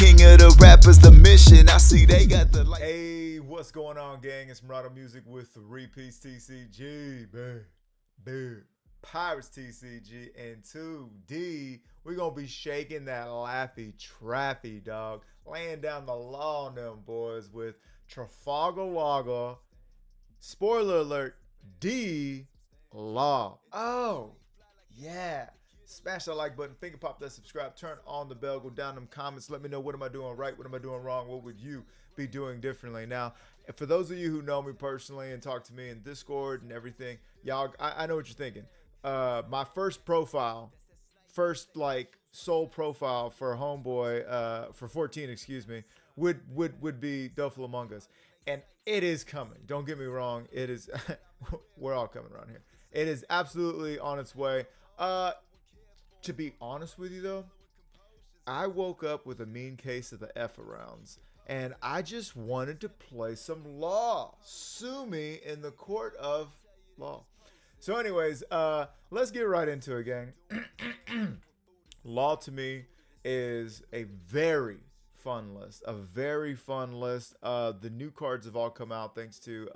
king of the rappers, the mission. I see they got the light. Hey, what's going on, gang? It's Murado Music with the Repeats TCG. Big. Pirates TCG and 2D. We're going to be shaking that Laffy Traffy, dog. Laying down the law on them boys with Trafalgar Lager. Spoiler alert, D Law. Oh, yeah. Smash that like button, finger pop that subscribe, turn on the bell, go down them comments. Let me know, what am I doing right? What am I doing wrong? What would you be doing differently? Now, for those of you who know me personally and talk to me in Discord and everything, y'all, I know what you're thinking. My first profile, first like sole profile for Homeboy, for 14, excuse me, would be Doffy Among Us. And it is coming. Don't get me wrong. It is, we're all coming around here. It is absolutely on its way. To be honest with you, though, I woke up with a mean case of the F arounds, and I just wanted to play some law. Sue me in the court of law. So, anyways, let's get right into it, gang. Law to me is a very fun list. A very fun list. The new cards have all come out thanks to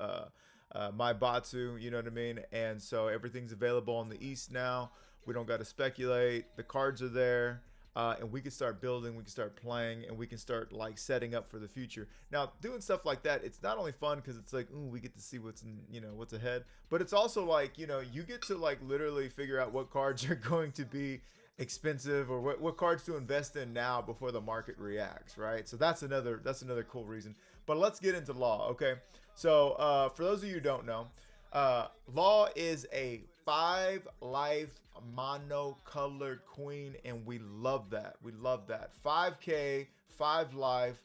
my Batsu, you know what I mean? And so everything's available on the East now. We don't got to speculate. The cards are there. And we can start building, we can start playing, and we can start like setting up for the future. Now, doing stuff like that, it's not only fun because it's like, ooh, we get to see what's in, what's ahead, but it's also like, you get to like literally figure out what cards are going to be expensive or what cards to invest in now before the market reacts, right? So that's another cool reason. But let's get into law, okay? So for those of you who don't know, law is a 5-life mono-colored queen, and we love that. 5k, 5 life.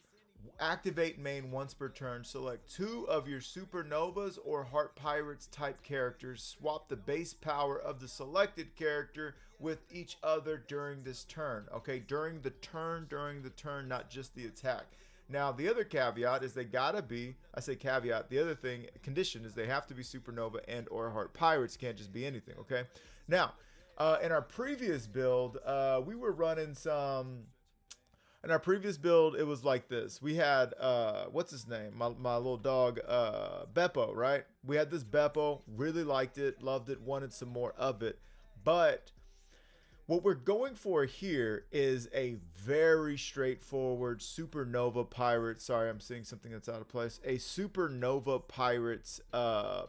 Activate main once per turn. Select 2 of your supernovas or heart pirates type characters. Swap the base power of the selected character with each other during this turn. Okay, during the turn, not just the attack. Now, the other caveat is they gotta be, I say caveat, the other thing, condition is they have to be supernova and or heart pirates. Can't just be anything, okay? Now, in our previous build, we were running some, in our previous build, it was like this. We had, what's his name? My little dog, Beppo, right? We had this Beppo, really liked it, loved it, wanted some more of it. But what we're going for here is a very straightforward supernova pirate. Sorry, I'm seeing something that's out of place. A supernova pirates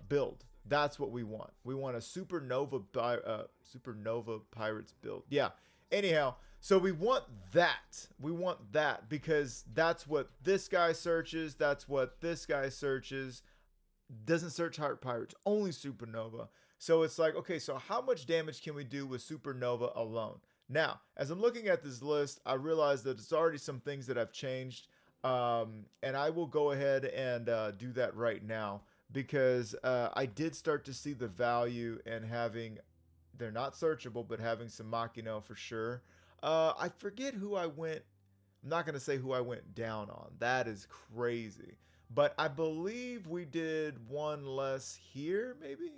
build. That's what we want. We want a supernova pirates build. Yeah. Anyhow, so we want that. We want that because that's what this guy searches. That's what this guy searches. Doesn't search heart pirates, only supernova. So it's like, okay, so how much damage can we do with supernova alone? Now, as I'm looking at this list, I realize that it's already some things that I've changed. And I will go ahead and do that right now because I did start to see the value in having, they're not searchable, but having some Machino for sure. I forget who I went, I'm not going to say who I went down on. That is crazy. But I believe we did one less here, maybe.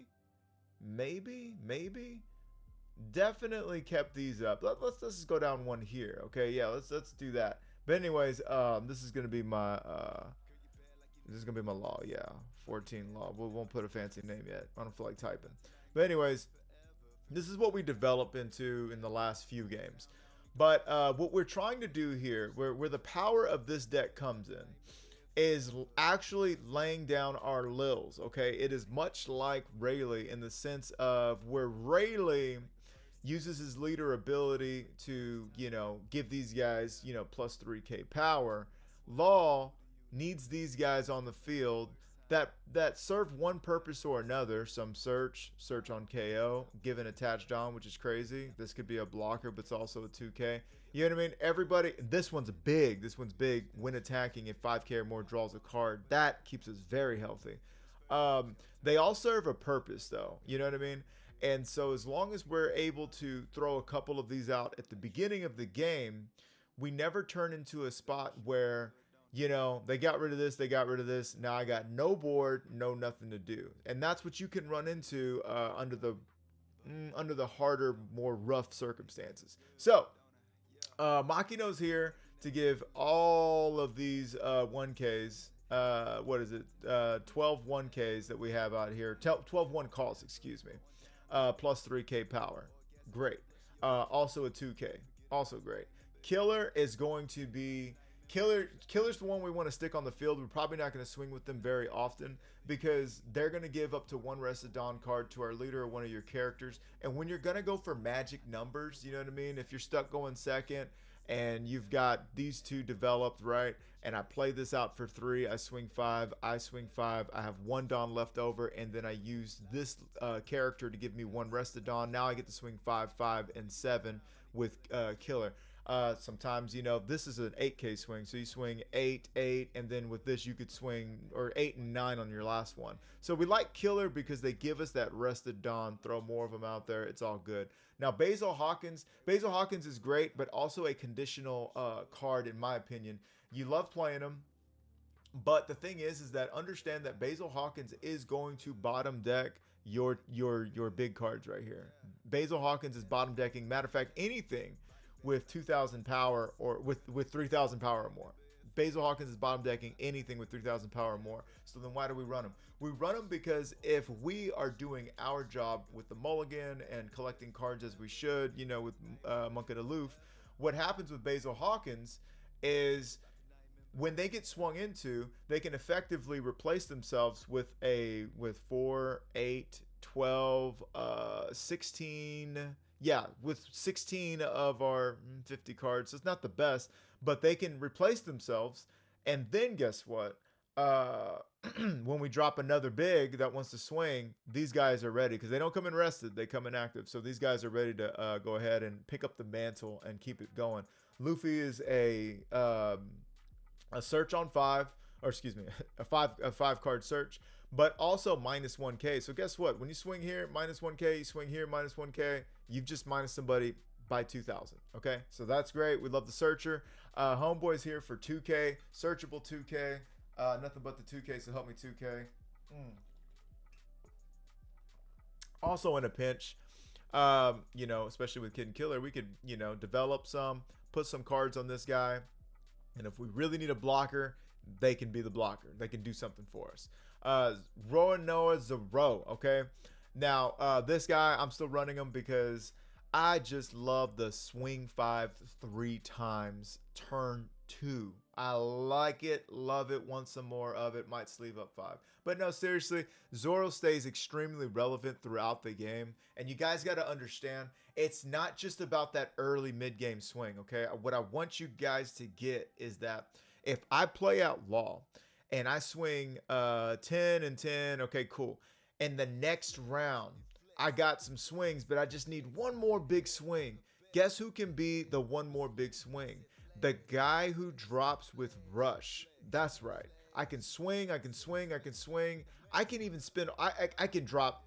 Definitely kept these up. Let's just go down one here. Okay, yeah, let's do that. But anyways, this is gonna be my law. Yeah, 14 law. We won't put a fancy name yet. I don't feel like typing. But anyways, this is what we developed into in the last few games. But what we're trying to do here, where the power of this deck comes in, is actually laying down our lils, okay? It is much like Rayleigh in the sense of where Rayleigh uses his leader ability to, give these guys, plus 3k power. Law needs these guys on the field that serve one purpose or another. Some search on KO, given attached on, which is crazy. This could be a blocker, but it's also a 2k. You know what I mean? Everybody, this one's big. When attacking, if 5k or more draws a card, that keeps us very healthy. They all serve a purpose, though. You know what I mean? And so as long as we're able to throw a couple of these out at the beginning of the game, we never turn into a spot where, they got rid of this. Now I got no board, no nothing to do. And that's what you can run into under the harder, more rough circumstances. So, Machino's here to give all of these 1Ks. What is it? 12 1Ks that we have out here. 12 1 calls, excuse me. Plus 3K power. Great. Also a 2K. Also great. Killer is going to be Killer's the one we want to stick on the field. We're probably not going to swing with them very often because they're going to give up to one Rested Dawn card to our leader or one of your characters. And when you're going to go for magic numbers, you know what I mean? If you're stuck going second and you've got these two developed, right? And I play this out for 3, I swing 5, I swing 5, I have 1 Dawn left over, and then I use this character to give me 1 Rested Dawn. Now I get to swing 5, 5, and 7 with Killer. Sometimes, you know, this is an 8K swing, so you swing 8, 8, and then with this you could swing or 8 and 9 on your last one. So we like Killer because they give us that Rested Dawn, throw more of them out there. It's all good. Now Basil Hawkins is great, but also a conditional card in my opinion. You love playing him, but the thing is that understand that Basil Hawkins is going to bottom deck your big cards right here. Basil Hawkins is bottom decking. Matter of fact, anything with 2,000 power or with 3,000 power or more. Basil Hawkins is bottom decking anything with 3,000 power or more. So then why do we run him? We run him because if we are doing our job with the mulligan and collecting cards as we should, you know, with Monk at Aloof, what happens with Basil Hawkins is when they get swung into, they can effectively replace themselves with 4, 8, 12, 16. Yeah, with 16 of our 50 cards. So it's not the best, but they can replace themselves. And then guess what? When we drop another big that wants to swing, these guys are ready because they don't come in rested. They come in active. So these guys are ready to go ahead and pick up the mantle and keep it going. Luffy is a search on 5, or excuse me, a 5 card search, but also minus 1K. So guess what? When you swing here, minus 1K, you swing here, minus 1K, you've just minus somebody by 2,000. Okay, so that's great. We love the searcher. Homeboy's here for 2K, searchable 2K. Nothing but the 2K, so help me 2K. Also in a pinch, you know, especially with Kid and Killer, we could, you know, develop some, put some cards on this guy. And if we really need a blocker, they can be the blocker. They can do something for us. Roanoa Zero, okay? Now, this guy, I'm still running him because I just love the swing 5 3 times, turn 2. I like it, love it, want some more of it, might sleeve up 5. But no, seriously, Zoro stays extremely relevant throughout the game. And you guys got to understand, it's not just about that early mid-game swing, okay? What I want you guys to get is that if I play out Law and I swing 10 and 10, okay, cool. And the next round, I got some swings, but I just need one more big swing. Guess who can be the one more big swing? The guy who drops with Rush. That's right. I can swing, I can swing, I can swing. I can even spin. I can drop.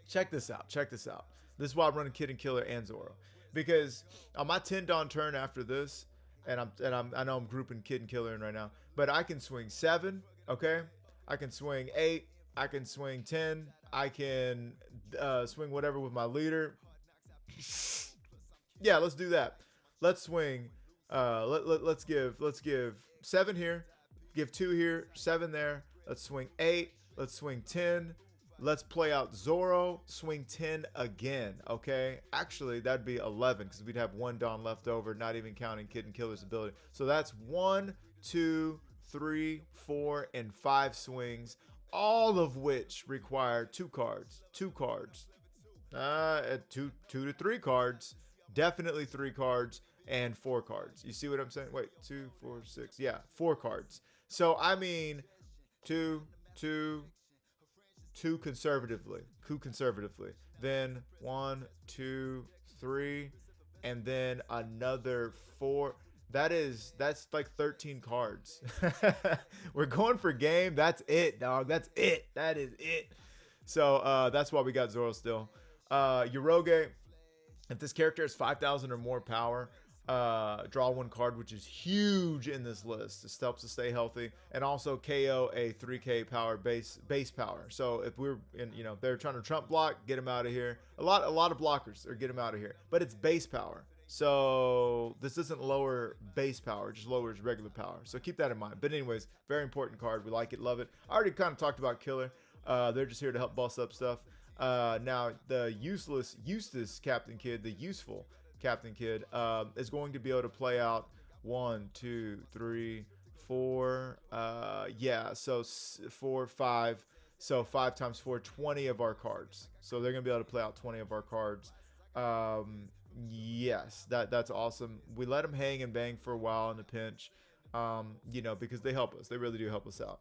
Check this out. Check this out. This is why I'm running Kid and Killer and Zoro. Because on my 10 Dawn turn after this, I know I'm grouping Kid and Killer in right now, but I can swing 7, okay? I can swing 8, I can swing 10, I can swing whatever with my leader. Yeah, let's do that. Let's swing. Let's give 7 here, give 2 here, 7 there. Let's swing 8. Let's swing 10. Let's play out Zoro, swing 10 again, okay? Actually, that'd be 11 because we'd have 1 Dawn left over, not even counting Kid and Killer's ability. So that's 1, 2, 3, 4, and 5 swings, all of which require 2 cards. 2 cards. 2 to 3 cards. Definitely 3 cards and 4 cards. You see what I'm saying? Wait, 2, 4, 6. Yeah, 4 cards. So, I mean, 2 conservatively. Then 1, 2, 3, and then another 4. That's like 13 cards. We're going for game. That's it, dog. That's it. That is it. So that's why we got Zoro still. Yoroge, if this character has 5,000 or more power, draw 1 card, which is huge in this list. This helps us stay healthy, and also KO a 3K power base power. So if we're in, they're trying to trump block, get him out of here. A lot of blockers or get him out of here. But it's base power. So this doesn't lower base power, it just lowers regular power. So keep that in mind. But anyways, very important card. We like it, love it. I already kind of talked about Killer. They're just here to help boss up stuff. Now the useless Eustace Captain Kid, the useful Captain Kid, is going to be able to play out 1, 2, 3, 4. Yeah, so 4, 5. So 5 times 4, 20 of our cards. So they're gonna be able to play out 20 of our cards. Yes, that's awesome. We let them hang and bang for a while in a pinch, you know, because they help us. They really do help us out.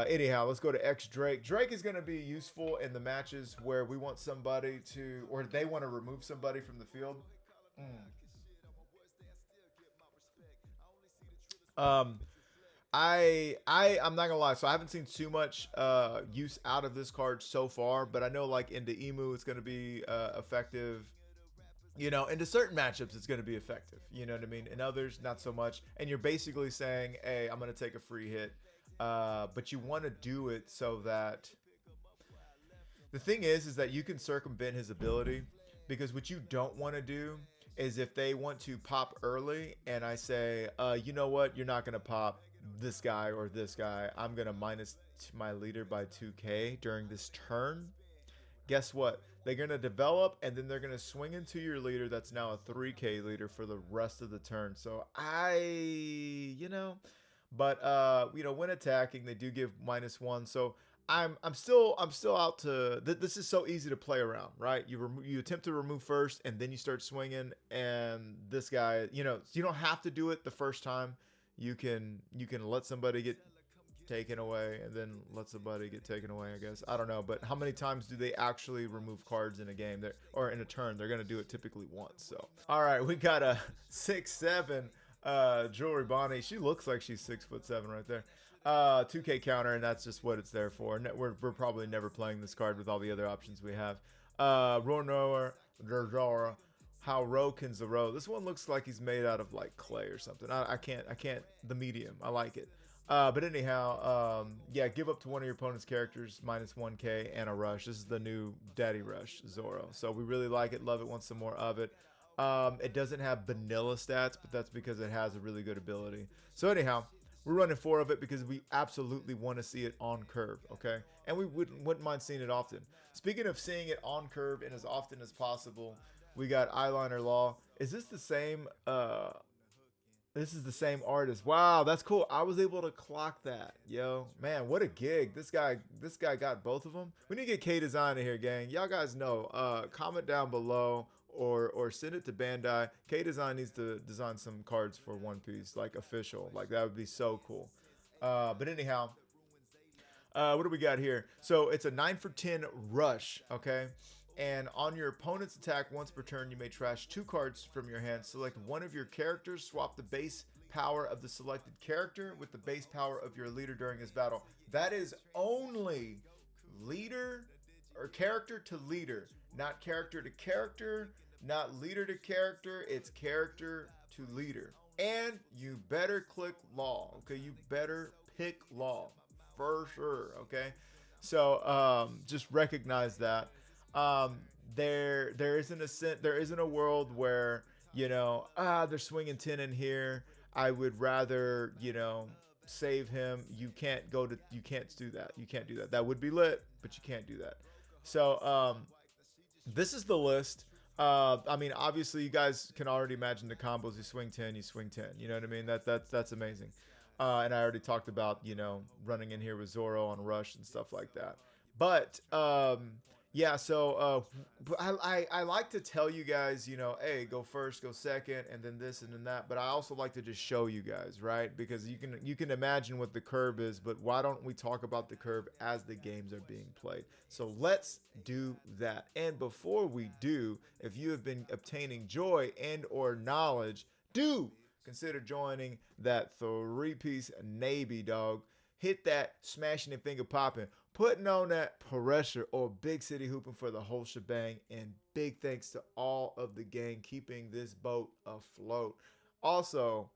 Anyhow, let's go to X Drake. Drake is going to be useful in the matches where we want somebody to, or they want to remove somebody from the field. Um, I'm not gonna lie. So I haven't seen too much use out of this card so far, but I know like into Emu it's gonna be effective. You know, into certain matchups it's gonna be effective. You know what I mean? In others, not so much. And you're basically saying, hey, I'm gonna take a free hit, but you want to do it so that the thing is that you can circumvent his ability because what you don't want to do is if they want to pop early and I say, you know what, you're not gonna pop this guy or this guy. I'm gonna minus my leader by 2k during this turn. Guess what? They're gonna develop and then they're gonna swing into your leader that's now a 3k leader for the rest of the turn. So you know, but you know, when attacking, they do give -1. So I'm still out to. This is so easy to play around, right? You attempt to remove first, and then you start swinging, and this guy, you know, you don't have to do it the first time. You can let somebody get taken away, and then let somebody get taken away. I guess I don't know, but how many times do they actually remove cards in a game? Or in a turn? They're gonna do it typically once. So all right, we got a 6'7" Jewelry Bonnie. She looks like she's 6'7" right there. 2k counter, and that's just what it's there for. We're probably never playing this card with all the other options we have. Ronoa Derzara. How Ro can Zero. This one looks like he's made out of like clay or something. I can't. The medium. I like it. But anyhow, yeah, give up to one of your opponent's characters -1k and a rush. This is the new Daddy Rush Zoro. So we really like it, love it, want some more of it. It doesn't have vanilla stats, but that's because it has a really good ability. So anyhow, we're running 4 of it because we absolutely want to see it on curve, okay? And we wouldn't mind seeing it often. Speaking of seeing it on curve and as often as possible, we got Eyeliner Law. Is this the same this is the same artist. Wow, that's cool. I was able to clock that. Yo, man, what a gig. This guy got both of them. We need to get K Design in here, gang. Y'all guys know. Comment down below or send it to Bandai. K Design needs to design some cards for One Piece, like official. Like that would be so cool. But anyhow, what do we got here? So it's a 9 for 10 rush, okay? And on your opponent's attack once per turn, you may trash 2 cards from your hand. Select one of your characters, swap the base power of the selected character with the base power of your leader during his battle. That is only leader or character to leader, not character to character, not leader to character. It's character to leader. And you better click law, okay? You better pick law for sure, okay? So just recognize that. There isn't a world where you know they're swinging 10 in here. I would rather save him. You can't do that. You can't do that. That would be lit, but you can't do that. So this is the list. I mean, obviously, you guys can already imagine the combos. You swing 10, you swing 10. You know what I mean? That's amazing. And I already talked about running in here with Zoro on Rush and stuff like that. But yeah, so I like to tell you guys, hey, go first, go second, and then this and then that. But I also like to just show you guys, right? Because you can imagine what the curve is, but why don't we talk about the curve as the games are being played? So let's do that. And before we do, if you have been obtaining joy and or knowledge, do consider joining that 3-piece Navy, dog. Hit that smashing and finger popping, putting on that pressure or big city hooping for the whole shebang. And big thanks to all of the gang keeping this boat afloat. Also,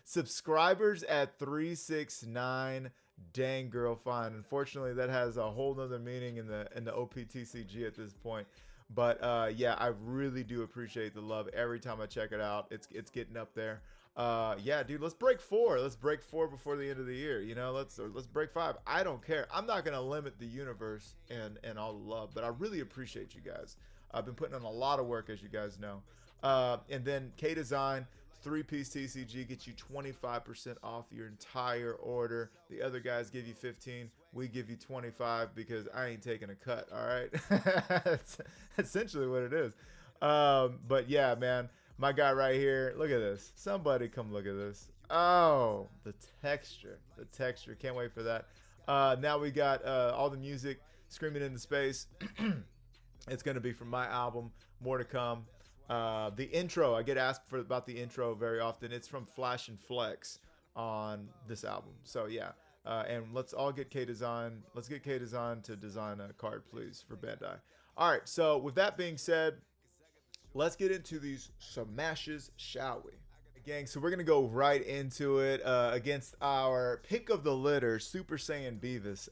subscribers at 369. Dang girl, fine. Unfortunately, that has a whole nother meaning in the OP14 at this point. But yeah, I really do appreciate the love every time I check it out. It's getting up there. Yeah, dude, let's break 4. Let's break 4 before the end of the year. You know, let's break 5. I don't care. I'm not gonna limit the universe and all the love, but I really appreciate you guys. I've been putting in a lot of work, as you guys know. And then K Design 3-piece TCG gets you 25% off your entire order. The other guys give you 15. We give you 25 because I ain't taking a cut. All right, that's essentially what it is. But yeah, man, my guy right here. Look at this. Somebody come look at this. Oh, the texture, the texture. Can't wait for that. Now we got all the music screaming into space. It's going to be from my album. More to come. The intro, I get asked for about the intro very often. It's from Flash and Flex on this album. So yeah, and let's all get K Design. Let's get K Design to design a card, please, for Bandai. All right. So with that being said, let's get into these smashes, shall we? Gang, so we're gonna go right into it against our pick of the litter, Super Saiyan Beavis.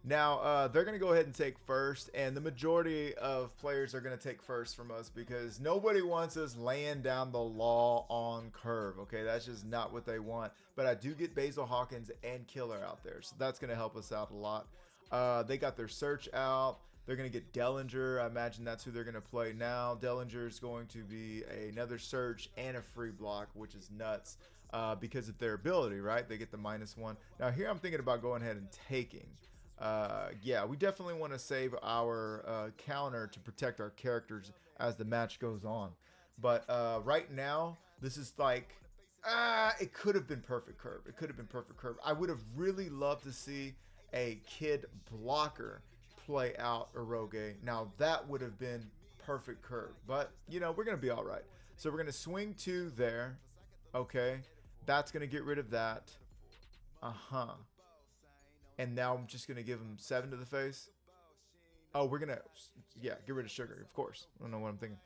Now they're gonna go ahead and take first, and the majority of players are gonna take first from us because nobody wants us laying down the law on curve. Okay, that's just not what they want. But I do get Basil Hawkins and Killer out there, so that's gonna help us out a lot. They got their search out. They're going to get Dellinger. I imagine that's who they're going to play now. Dellinger is going to be another search and a free block, which is nuts because of their ability, right? They get the -1. Now, here I'm thinking about going ahead and taking. Yeah, we definitely want to save our counter to protect our characters as the match goes on. But right now, this is like, it could have been perfect curve. It could have been perfect curve. I would have really loved to see a kid blocker play out Eroge. Now that would have been perfect curve, but you know, we're gonna be all right. So we're gonna swing 2 there. Okay, that's gonna get rid of that. And now I'm just gonna give him 7 to the face. Oh, we're gonna, yeah, get rid of sugar, of course. I don't know what I'm thinking.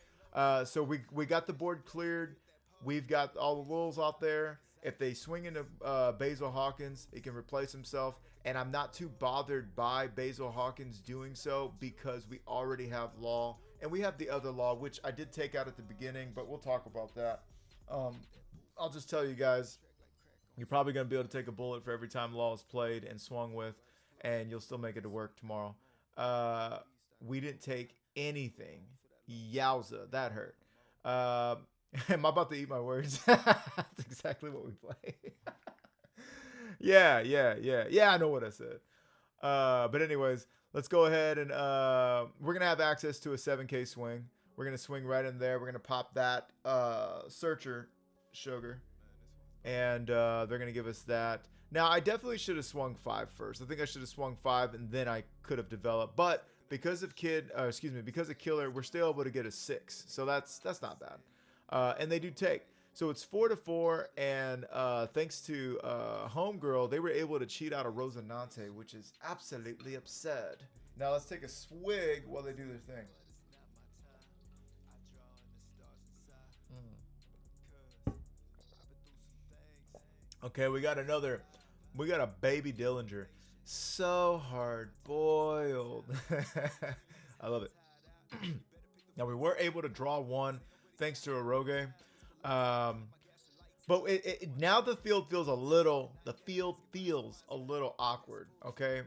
So we got the board cleared. We've got all the lulls out there. If they swing into Basil Hawkins, he can replace himself. And I'm not too bothered by Basil Hawkins doing so because we already have Law. And we have the other Law, which I did take out at the beginning, but we'll talk about that. I'll just tell you guys, you're probably going to be able to take a bullet for every time Law is played and swung with, and you'll still make it to work tomorrow. We didn't take anything. Yowza, that hurt. Am I about to eat my words? That's exactly what we play. Yeah. I know what I said. But anyways, let's go ahead and we're gonna have access to a 7K swing. We're gonna swing right in there. We're gonna pop that searcher sugar, and they're gonna give us that. Now I definitely should have swung 5 first. I think I should have swung 5, and then I could have developed. But because of because of Killer, we're still able to get a 6. So that's not bad. And they do take. So it's 4-4, and thanks to Homegirl, they were able to cheat out of Rosinante, which is absolutely absurd. Now let's take a swig while they do their thing. Okay, we got a baby Dillinger. So hard boiled. I love it. Now we were able to draw 1 thanks to Eroge. But now the field feels a little awkward. Okay.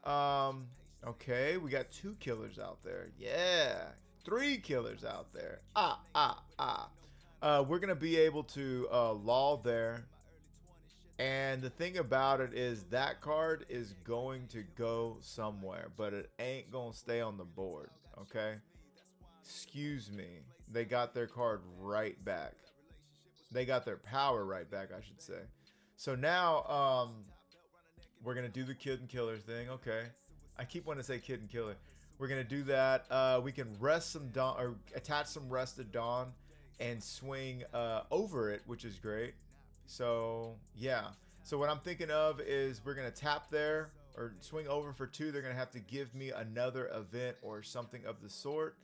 Okay, we got 2 killers out there. Yeah. 3 killers out there. We're gonna be able to lull there. And the thing about it is that card is going to go somewhere, but it ain't gonna stay on the board. Okay. Excuse me. They got their card right back. They got their power right back, I should say. So now we're going to do the Kid and Killer thing. Okay. I keep wanting to say Kid and Killer. We're going to do that. We can rest some Dawn, or attach some Rested Dawn and swing over it, which is great. So, yeah. So what I'm thinking of is we're going to tap there or swing over for 2. They're going to have to give me another event or something of the sort.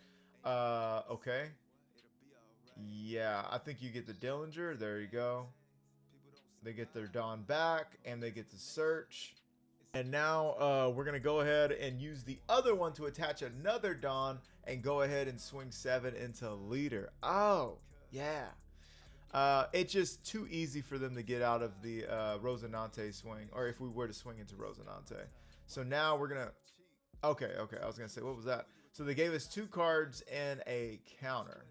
Okay. Yeah, I think you get the Dillinger. There you go. They get their Dawn back, and they get the search. And now we're going to go ahead and use the other one to attach another Dawn and go ahead and swing 7 into leader. Oh, yeah. It's just too easy for them to get out of the Rosinante swing, or if we were to swing into Rosinante. So now we're going to... Okay. I was going to say, what was that? So they gave us 2 cards and a counter.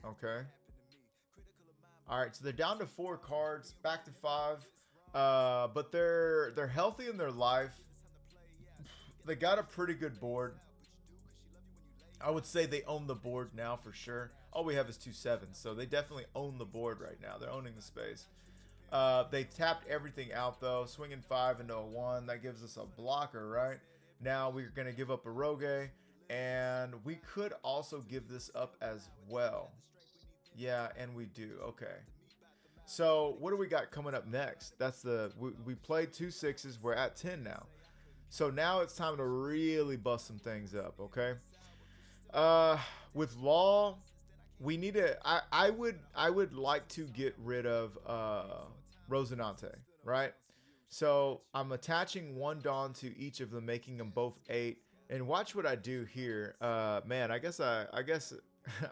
Okay. All right, so they're down to 4 cards, back to 5. But they're healthy in their life. They got a pretty good board. I would say they own the board now for sure. All we have is 2 sevens, so they definitely own the board right now. They're owning the space. They tapped everything out though, swinging 5 into a 1. That gives us a blocker, right? Now we're gonna give up a Rogue, and we could also give this up as well. Yeah, and we do. Okay. So what do we got coming up next? That's we played 2 6s. We're at 10 now. So now it's time to really bust some things up, okay? With Law, we need to. I would like to get rid of Rosinante, right? So I'm attaching 1 Dawn to each of them, making them both 8. And watch what I do here. Man, I guess I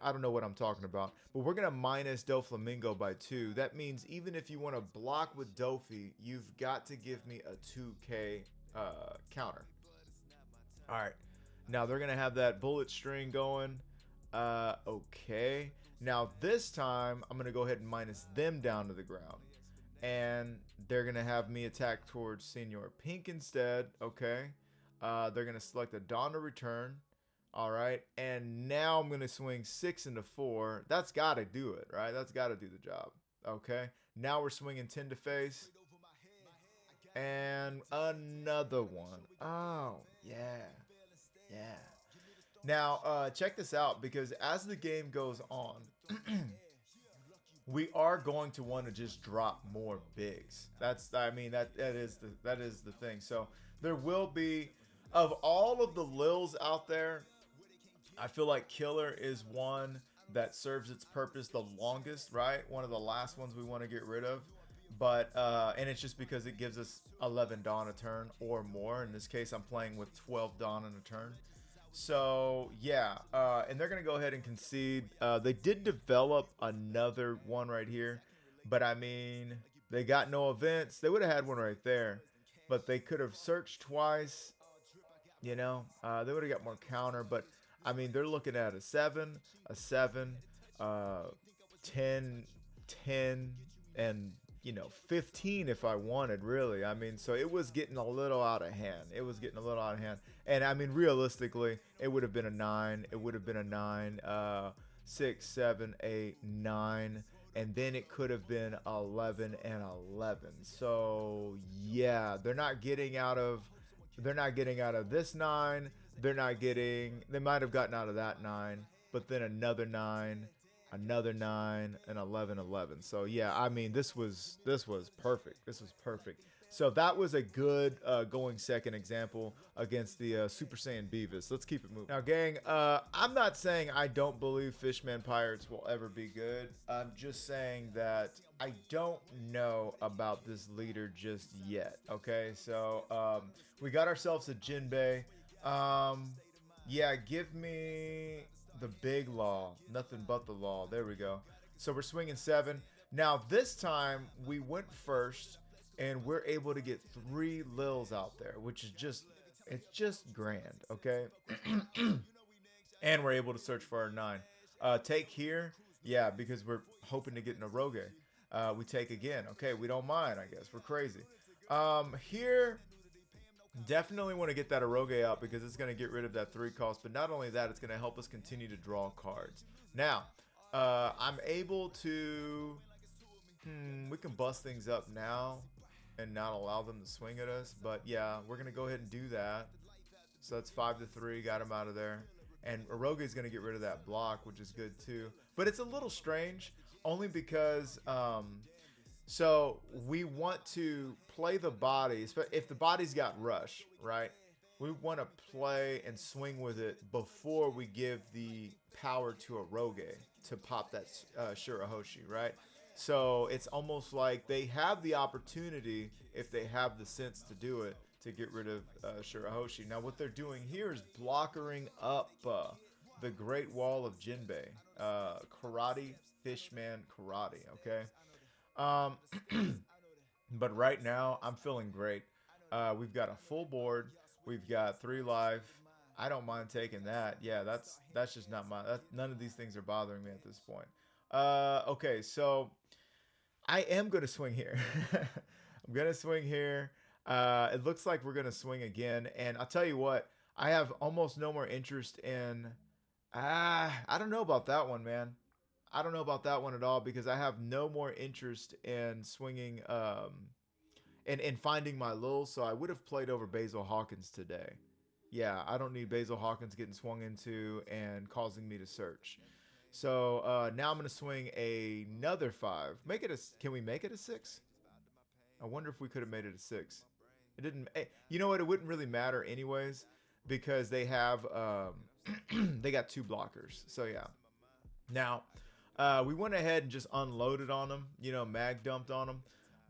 don't know what I'm talking about, but we're gonna minus Doflamingo by 2. That means even if you want to block with Doffy, you've got to give me a 2K counter. All right, now they're gonna have that bullet string going. Okay, now this time I'm gonna go ahead and minus them down to the ground, and they're gonna have me attack towards Senor Pink instead. Okay, they're gonna select a Dawn to return. All right, and now I'm gonna swing 6 into 4. That's gotta do it, right? That's gotta do the job. Okay, now we're swinging 10 to face, and another one. Oh yeah. Now check this out, because as the game goes on, we are going to want to just drop more bigs. That is the thing. So there will be, of all of the Lils out there, I feel like Killer is one that serves its purpose the longest, right? One of the last ones we want to get rid of. But, and it's just because it gives us 11 Dawn a turn or more. In this case, I'm playing with 12 Dawn in a turn. So, yeah. And they're going to go ahead and concede. They did develop another one right here. But, I mean, they got no events. They would have had one right there. But they could have searched twice. You know, they would have got more counter. But, I mean, they're looking at a 7, 10, 10, and, 15 if I wanted, really. I mean, so it was getting a little out of hand. And, I mean, realistically, it would have been a 9. It would have been a 9, 6, 7, 8, 9. And then it could have been 11 and 11. So, yeah, they're not getting out of this 9. They might have gotten out of that 9, but then another 9, another 9, and 11, 11. So yeah, I mean, this was perfect. So that was a good going second example against the Super Saiyan Beavis. Let's keep it moving. Now, gang, I'm not saying I don't believe Fishman Pirates will ever be good. I'm just saying that I don't know about this leader just yet. Okay, so we got ourselves a Jinbe. Yeah, give me the big law. Nothing but the law. There we go. So we're swinging 7. Now this time we went first, and we're able to get 3 Lils out there, which is it's just grand, okay? And we're able to search for our 9. Take here, yeah, because we're hoping to get in a Rogue. We take again. Okay, we don't mind, I guess. We're crazy. Here, definitely want to get that Eroge out because it's going to get rid of that 3 cost. But not only that, it's going to help us continue to draw cards. Now, I'm able to... we can bust things up now and not allow them to swing at us. But yeah, we're going to go ahead and do that. So that's 5 to 3. Got him out of there. And Eroge is going to get rid of that block, which is good too. But it's a little strange, only because... so we want to play the bodies, but if the body's got rush, right? We want to play and swing with it before we give the power to a Rogue to pop that Shirahoshi, right? So it's almost like they have the opportunity, if they have the sense to do it, to get rid of Shirahoshi. Now, what they're doing here is blockering up the Great Wall of Jinbe. Karate, Fishman, Karate, okay? Um, but right now, I'm feeling great. We've got a full board. We've got 3 life. I don't mind taking that. Yeah, that's just not my. None of these things are bothering me at this point. Okay, so I am gonna swing here. I'm gonna swing here. It looks like we're gonna swing again, and I'll tell you what. I have almost no more interest in. I don't know about that one, man. I don't know about that one at all because I have no more interest in swinging and finding my lulls. So I would have played over Basil Hawkins today. Yeah, I don't need Basil Hawkins getting swung into and causing me to search. So now I'm gonna swing another 5. Make it a. Can we make it a 6? I wonder if we could have made it a 6. It didn't. You know what? It wouldn't really matter anyways because they have they got 2 blockers. So yeah. Now we went ahead and just unloaded on them. You know, mag dumped on them.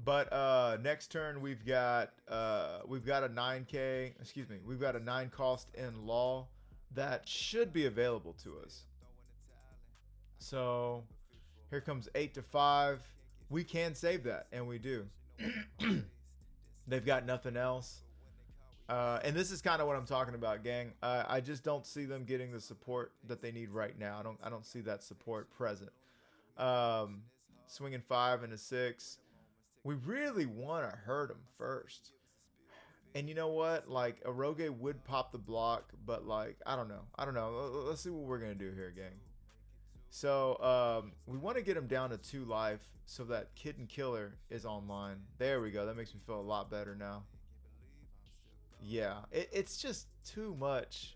But next turn we've got a 9k. Excuse me. We've got a 9 cost in law that should be available to us. So here comes 8 to 5. We can save that, and we do. They've got nothing else. And this is kind of what I'm talking about, gang. I just don't see them getting the support that they need right now. I don't see that support present. Swinging 5 and a 6. We really want to hurt them first. And you know what? Like, Eroge would pop the block, but like, I don't know. Let's see what we're gonna do here, gang. So we want to get him down to 2 life so that Kid and Killer is online. There we go. That makes me feel a lot better now. Yeah, it's just too much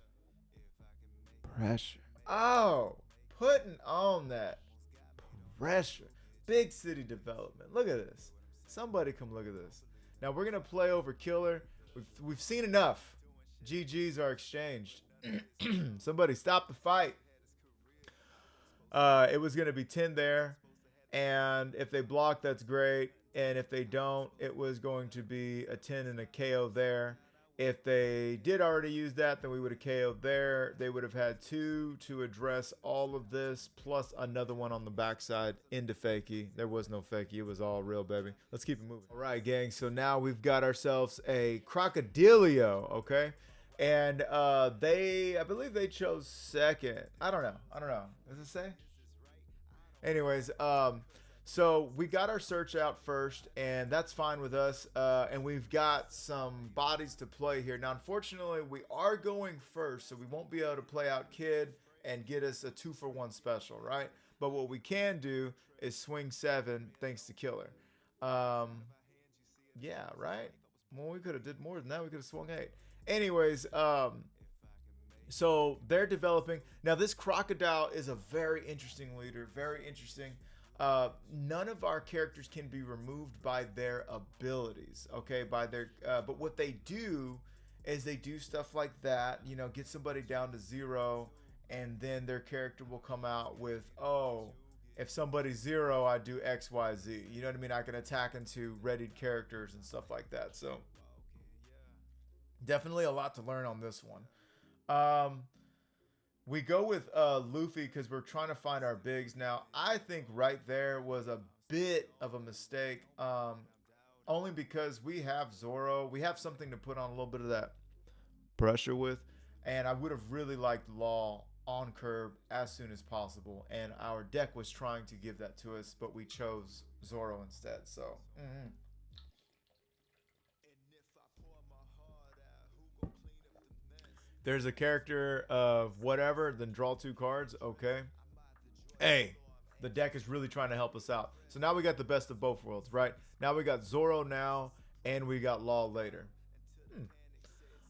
pressure. Oh, putting on that pressure. Big city development. Look at this. Somebody come look at this. Now we're gonna play over Killer. We've seen enough. GGs are exchanged. Somebody stop the fight. It was gonna be 10 there, and if they block, that's great. And if they don't, it was going to be a 10 and a KO there. If they did already use that, then we would have KO'd there. They would have had 2 to address all of this, plus another one on the backside into Fakey. There was no Fakey. It was all real, baby. Let's keep it moving. All right, gang. So now we've got ourselves a Crocodilio, okay? And I believe they chose second. I don't know. Does it say? Anyways, so we got our search out first, and that's fine with us. And we've got some bodies to play here. Now, unfortunately, we are going first, so we won't be able to play out Kid and get us a 2-for-1 special, right? But what we can do is swing 7 thanks to Killer. Yeah, right? Well, we could have did more than that. We could have swung 8. Anyways, so they're developing. Now, this Crocodile is a very interesting leader. Very interesting. None of our characters can be removed by their abilities, okay? But what they do is they do stuff like that, you know, get somebody down to 0, and then their character will come out with, oh, if somebody's 0, I do X, Y, Z. You know what I mean? I can attack into readied characters and stuff like that. So definitely a lot to learn on this one. We go with Luffy because we're trying to find our bigs. Now, I think right there was a bit of a mistake. Only because we have Zoro. We have something to put on a little bit of that pressure with. And I would have really liked Law on curb as soon as possible. And our deck was trying to give that to us, but we chose Zoro instead. So, There's a character of whatever, then draw 2 cards. Okay. Hey, the deck is really trying to help us out. So now we got the best of both worlds, right? Now we got Zoro now, and we got Law later.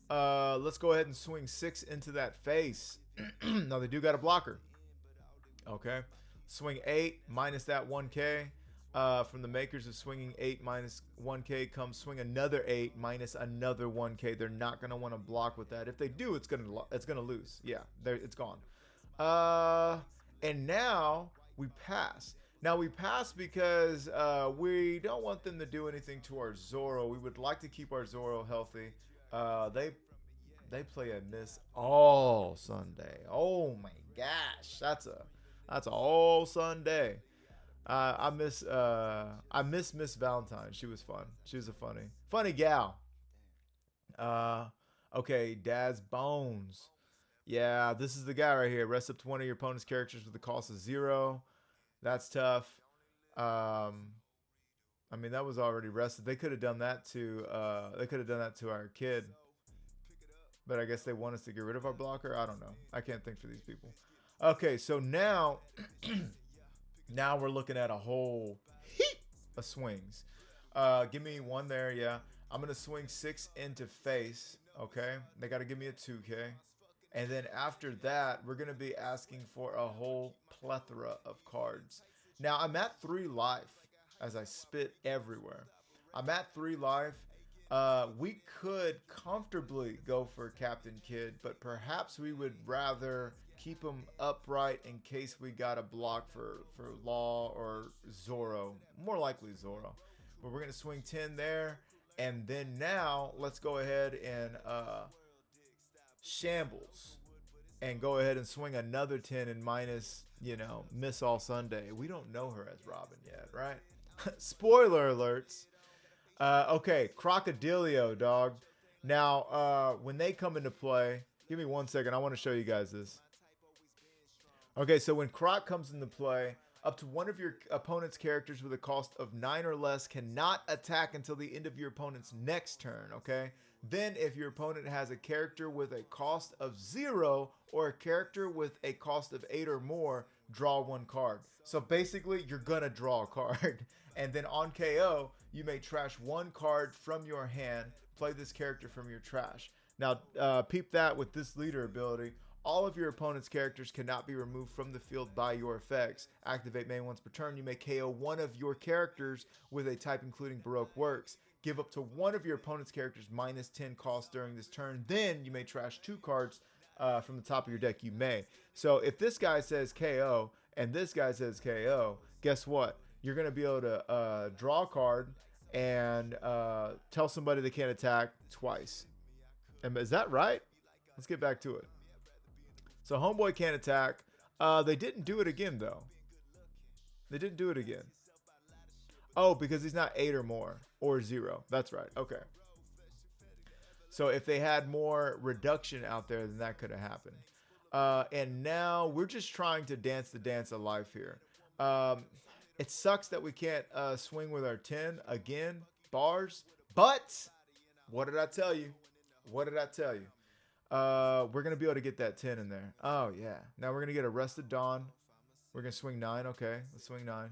Let's go ahead and swing 6 into that face. Now they do got a blocker. Okay. Swing 8 minus that 1K. From the makers of swinging 8 minus 1K comes swing another 8 minus another 1K. They're not gonna want to block with that. If they do, it's gonna lose. Yeah, it's gone. And now we pass. Now we pass because we don't want them to do anything to our Zoro. We would like to keep our Zoro healthy. They play a miss all Sunday. Oh my gosh, that's a whole Sunday. I miss Miss Valentine. She was fun. She was a funny gal. Uh, okay, Dad's Bones. Yeah, this is the guy right here. Rest up to one of your opponent's characters with the cost of 0. That's tough. Um, I mean, that was already rested. They could have done that to our kid, but I guess they want us to get rid of our blocker. I don't know. I can't think for these people. Okay, so now now we're looking at a whole heap of swings. Give me one there, yeah. I'm gonna swing 6 into face. Okay, they got to give me a 2K. And then after that, we're going to be asking for a whole plethora of cards. Now, I'm at 3 life as I spit everywhere. I'm at 3 life. We could comfortably go for Captain Kidd, but perhaps we would rather keep him upright in case we got a block for Law or Zoro. More likely Zoro. But we're going to swing 10 there. And then now, let's go ahead and shambles and go ahead and swing another 10 and minus, miss all Sunday. We don't know her as Robin yet, right? Spoiler alerts. Okay, Crocodilio, dog. Now, when they come into play, give me 1 second. I want to show you guys this. Okay, so when Croc comes into play, up to one of your opponent's characters with a cost of 9 or less cannot attack until the end of your opponent's next turn, okay? Then if your opponent has a character with a cost of 0 or a character with a cost of 8 or more, draw 1 card. So basically, you're going to draw a card. And then on KO, you may trash 1 card from your hand, play this character from your trash. Now, peep that with this leader ability. All of your opponent's characters cannot be removed from the field by your effects. Activate main once per turn. You may KO one of your characters with a type including Baroque Works. Give up to one of your opponent's characters minus 10 cost during this turn. Then you may trash 2 cards from the top of your deck. You may. So if this guy says KO and this guy says KO, guess what? You're going to be able to draw a card and tell somebody they can't attack twice. And is that right? Let's get back to it. So Homeboy can't attack. They didn't do it again, though. They didn't do it again. Oh, because he's not 8 or more. Or 0. That's right. Okay. So if they had more reduction out there, then that could have happened. And now we're just trying to dance the dance of life here. It sucks that we can't swing with our 10 again. Bars. But what did I tell you? What did I tell you? We're going to be able to get that 10 in there. Oh, yeah. Now we're going to get Arrested Dawn. We're going to swing 9. Okay, let's swing 9.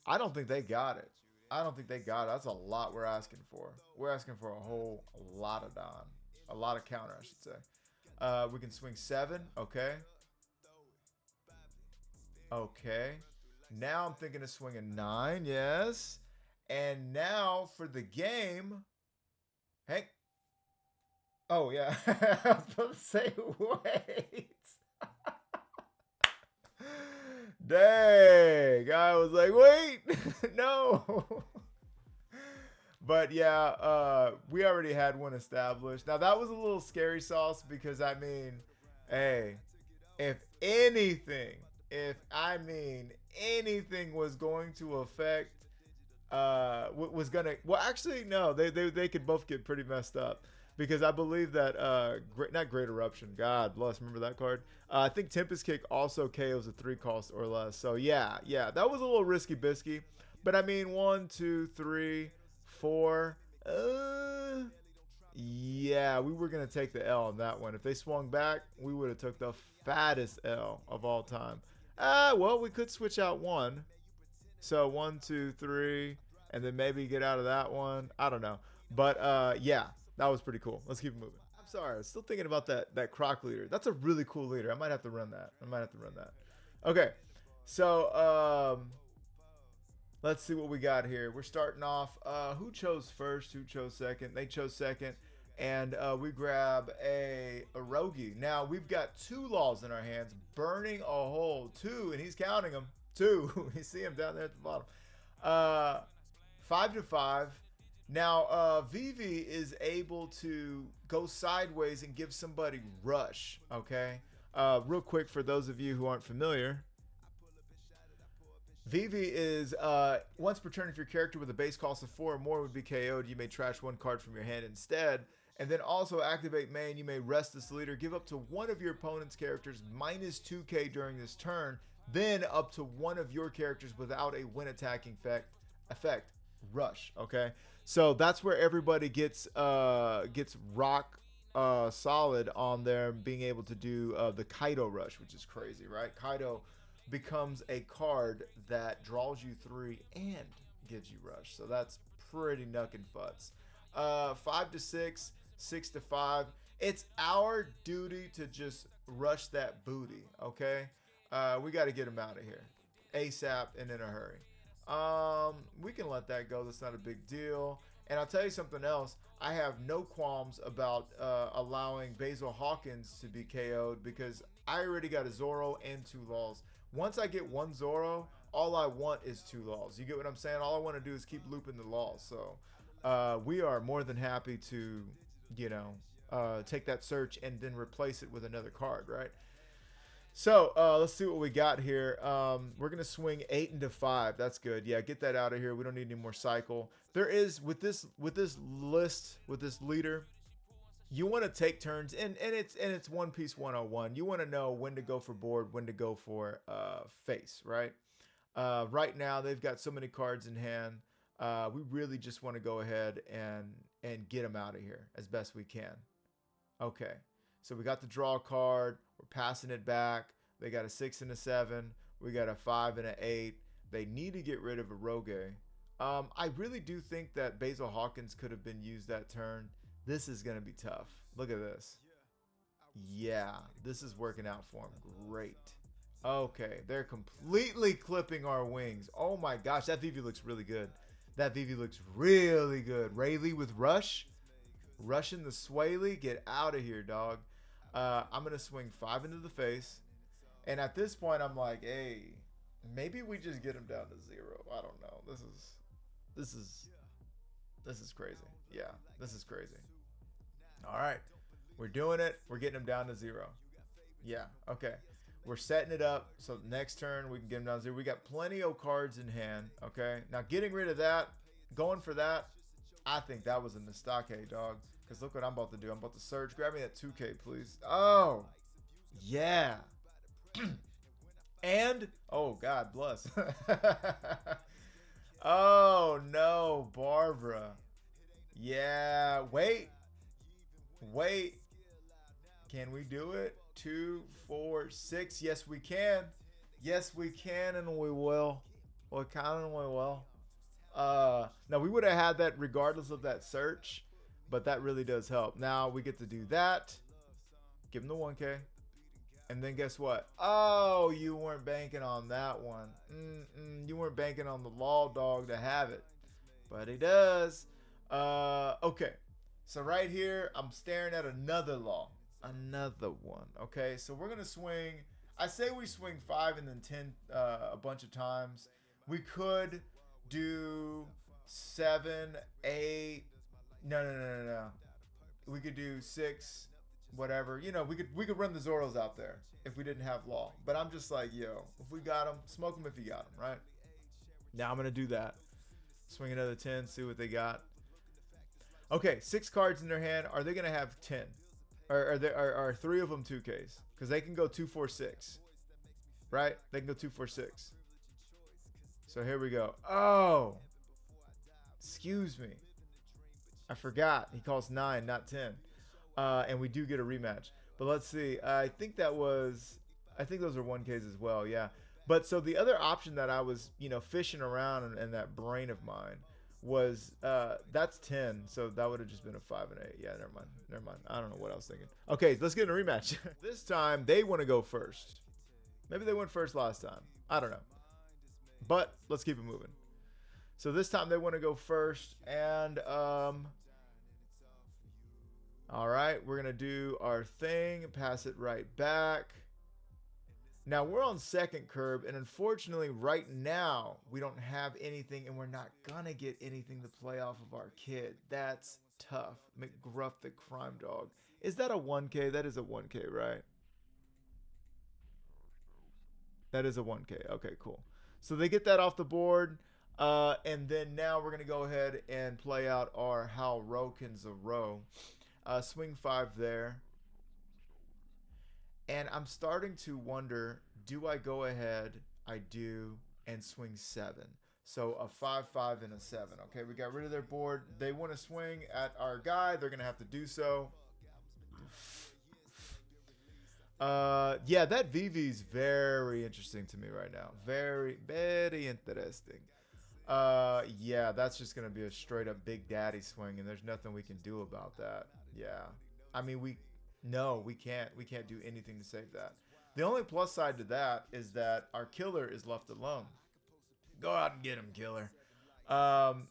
I don't think they got it. I don't think they got it. That's a lot we're asking for. We're asking for a whole lot of Dawn. A lot of counter, I should say. We can swing 7. Okay. Okay. Now I'm thinking of swinging 9. Yes. And now for the game... Hey. Oh, yeah. I was about to say, wait. Dang. I was like, wait. No. But, yeah, we already had one established. Now, that was a little scary sauce because, I mean, hey, if anything was going to affect was gonna, well, actually no, they could both get pretty messed up because I believe that not Great Eruption, God bless, remember that card. I think Tempest Kick also KOs a 3 cost or less. So yeah, that was a little risky bisky, but I mean 1 2 3 4 yeah, we were gonna take the L on that one. If they swung back, we would have took the fattest L of all time. Well, we could switch out 1. So 1 2 3, and then maybe get out of that one. I don't know, but yeah, that was pretty cool. Let's keep moving. I'm sorry, I'm still thinking about that Croc leader. That's a really cool leader. I might have to run that. Okay, so let's see what we got here. We're starting off. Who chose first? Who chose second? They chose second. and we grab a Rogi. Now we've got 2 laws in our hands, burning a hole. 2, and he's counting them. 2. You see him down there at the bottom. 5 to 5. Now Vivi is able to go sideways and give somebody rush. Okay. Real quick for those of you who aren't familiar, Vivi is once per turn, if your character with a base cost of 4 or more would be KO'd, you may trash 1 card from your hand instead. And then also activate main, you may rest this leader, give up to one of your opponent's characters minus 2k during this turn, then up to one of your characters without a when attacking effect rush. Okay, so that's where everybody gets rock solid on there, being able to do the Kaido rush, which is crazy, right? Kaido becomes a card that draws you 3 and gives you rush, so that's pretty knuck and futz. 5 to 6, 6 to 5. It's our duty to just rush that booty. Okay, we got to get him out of here ASAP and in a hurry. We can let that go. That's not a big deal. And I'll tell you something else. I have no qualms about allowing Basil Hawkins to be KO'd because I already got a Zoro and 2 laws. Once I get 1 Zoro, all I want is 2 laws. You get what I'm saying? All I want to do is keep looping the laws. So we are more than happy to, you know, take that search and then replace it with another card, right? So let's see what we got here. We're gonna swing 8 into 5. That's good. Yeah, get that out of here. We don't need any more cycle. There is with this list, with this leader, you want to take turns, and it's One Piece 101. You want to know when to go for board, when to go for face, right? Right now they've got so many cards in hand. We really just want to go ahead and get them out of here as best we can. Okay. So we got the draw card. We're passing it back. They got a 6 and a 7. We got a 5 and an 8. They need to get rid of a Rogue. I really do think that Basil Hawkins could have been used that turn. This is going to be tough. Look at this. Yeah, this is working out for him. Great. Okay, they're completely clipping our wings. Oh my gosh, that Vivi looks really good. That Vivi looks really good. Rayleigh with Rush. Rushing the Swaley. Get out of here, dog. I'm going to swing 5 into the face. And at this point, I'm like, hey, maybe we just get him down to 0. I don't know. This is crazy. Yeah, this is crazy. All right. We're doing it. We're getting him down to 0. Yeah, okay. We're setting it up so next turn we can get him down to 0. We got plenty of cards in hand, okay? Now getting rid of that, going for that, I think that was a mistake, dog. Because look what I'm about to do. I'm about to search. Grab me that 2K, please. Oh, yeah. And, oh, God bless. Oh, no, Barbara. Yeah, wait. Can we do it? 2, 4, 6. Yes, we can. Yes, we can, and we will. We can and we will. Now we would have had that regardless of that search, but that really does help. Now we get to do that. Give him the 1K. And then guess what? Oh, you weren't banking on that one. You weren't banking on the law dog to have it. But he does. Okay. So right here, I'm staring at another law. Another one. Okay, so we're going to swing. I say we swing 5 and then 10 a bunch of times. We could do 7, 8. No. We could do 6, whatever. You know, we could run the Zoros out there if we didn't have law. But I'm just like, yo, if we got them, smoke them if you got them, right? Now I'm going to do that. Swing another 10, see what they got. Okay, 6 cards in their hand. Are they going to have 10? Or are 3 of them 2Ks? Because they can go 2, 4, 6. Right? They can go 2, 4, 6. So here we go. Oh. Excuse me. I forgot. He calls 9, not 10. And we do get a rematch. But let's see. I think those are 1Ks as well. Yeah. But so the other option that I was, fishing around in that brain of mine was that's 10. So that would have just been a 5 and 8. Yeah, never mind. I don't know what I was thinking. Okay, let's get in a rematch. This time they want to go first. Maybe they went first last time. I don't know. But let's keep it moving. So this time they want to go first, and All right, we're going to do our thing, pass it right back. Now we're on second curb, and unfortunately right now we don't have anything, and we're not going to get anything to play off of our kid. That's tough. McGruff the Crime Dog. Is that a 1K? That is a 1K, right? That is a 1K. Okay, cool. So they get that off the board. And then now we're going to go ahead and play out our How Rokins a Row. Swing 5 there. And I'm starting to wonder, do I go ahead? I do, and swing 7. So a 5-5 and a 7. Okay, we got rid of their board. They want to swing at our guy. They're going to have to do so. Yeah, that Vivi's very interesting to me right now. Very, very interesting. Yeah, that's just gonna be a straight up Big Daddy swing, and there's nothing we can do about that. Yeah, I mean we can't do anything to save that. The only plus side to that is that our killer is left alone. Go out and get him, killer.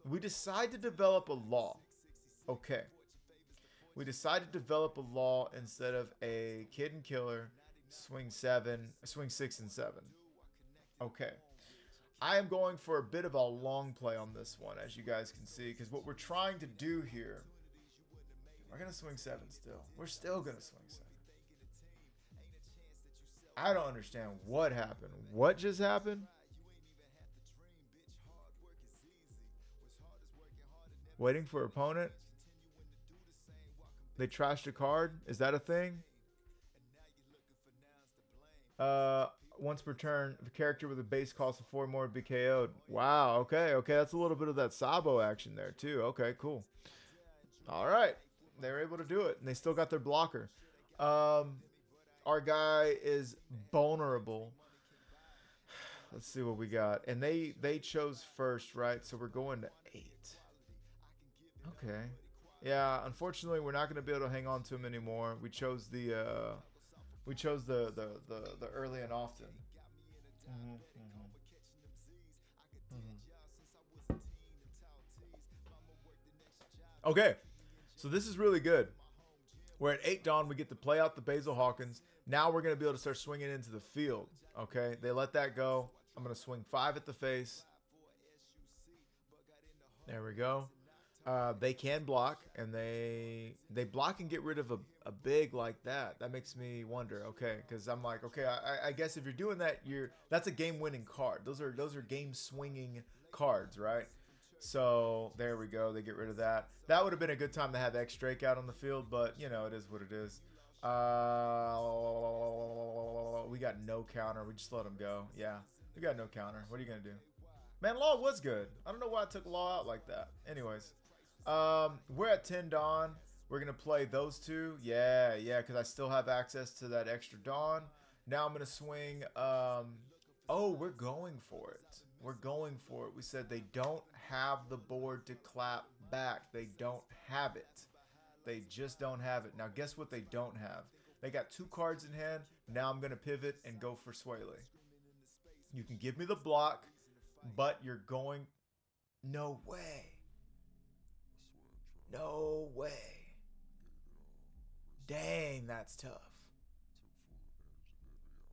We decide to develop a law. Okay. We decided to develop a law instead of a kid and killer, swing 6 and 7. Okay. I am going for a bit of a long play on this one, as you guys can see, because what we're trying to do here, we're going to swing 7 still. We're still going to swing 7. I don't understand what happened. What just happened? Waiting for opponent. They trashed a card. Is that a thing? Once per turn, the character with a base cost of 4 more would be KO'd. Wow. Okay. Okay. That's a little bit of that Sabo action there too. Okay. Cool. All right. They were able to do it, and they still got their blocker. Our guy is vulnerable. Let's see what we got. And they chose first, right? So we're going to 8. Okay. Yeah, unfortunately, we're not going to be able to hang on to him anymore. We chose the early and often. Okay, so this is really good. We're at 8 Dawn. We get to play out the Basil Hawkins. Now we're going to be able to start swinging into the field. Okay, they let that go. I'm going to swing 5 at the face. There we go. They can block, and they block and get rid of a big like that. That makes me wonder. Okay, because I'm like, okay, I guess if you're doing that, that's a game-winning card. Those are game-swinging cards, right? So there we go. They get rid of that. That would have been a good time to have X Drake out on the field, but you know it is what it is. We got no counter. We just let him go. Yeah, we got no counter. What are you gonna do? Man, Law was good. I don't know why I took Law out like that. Anyways. We're at 10 Dawn. We're going to play those two. Yeah, because I still have access to that extra Dawn. Now I'm going to swing. Oh, we're going for it. We're going for it. We said they don't have the board to clap back. They don't have it. They just don't have it. Now, guess what they don't have? They got 2 cards in hand. Now I'm going to pivot and go for Swaley. You can give me the block, but you're going... No way. No way. Dang, that's tough.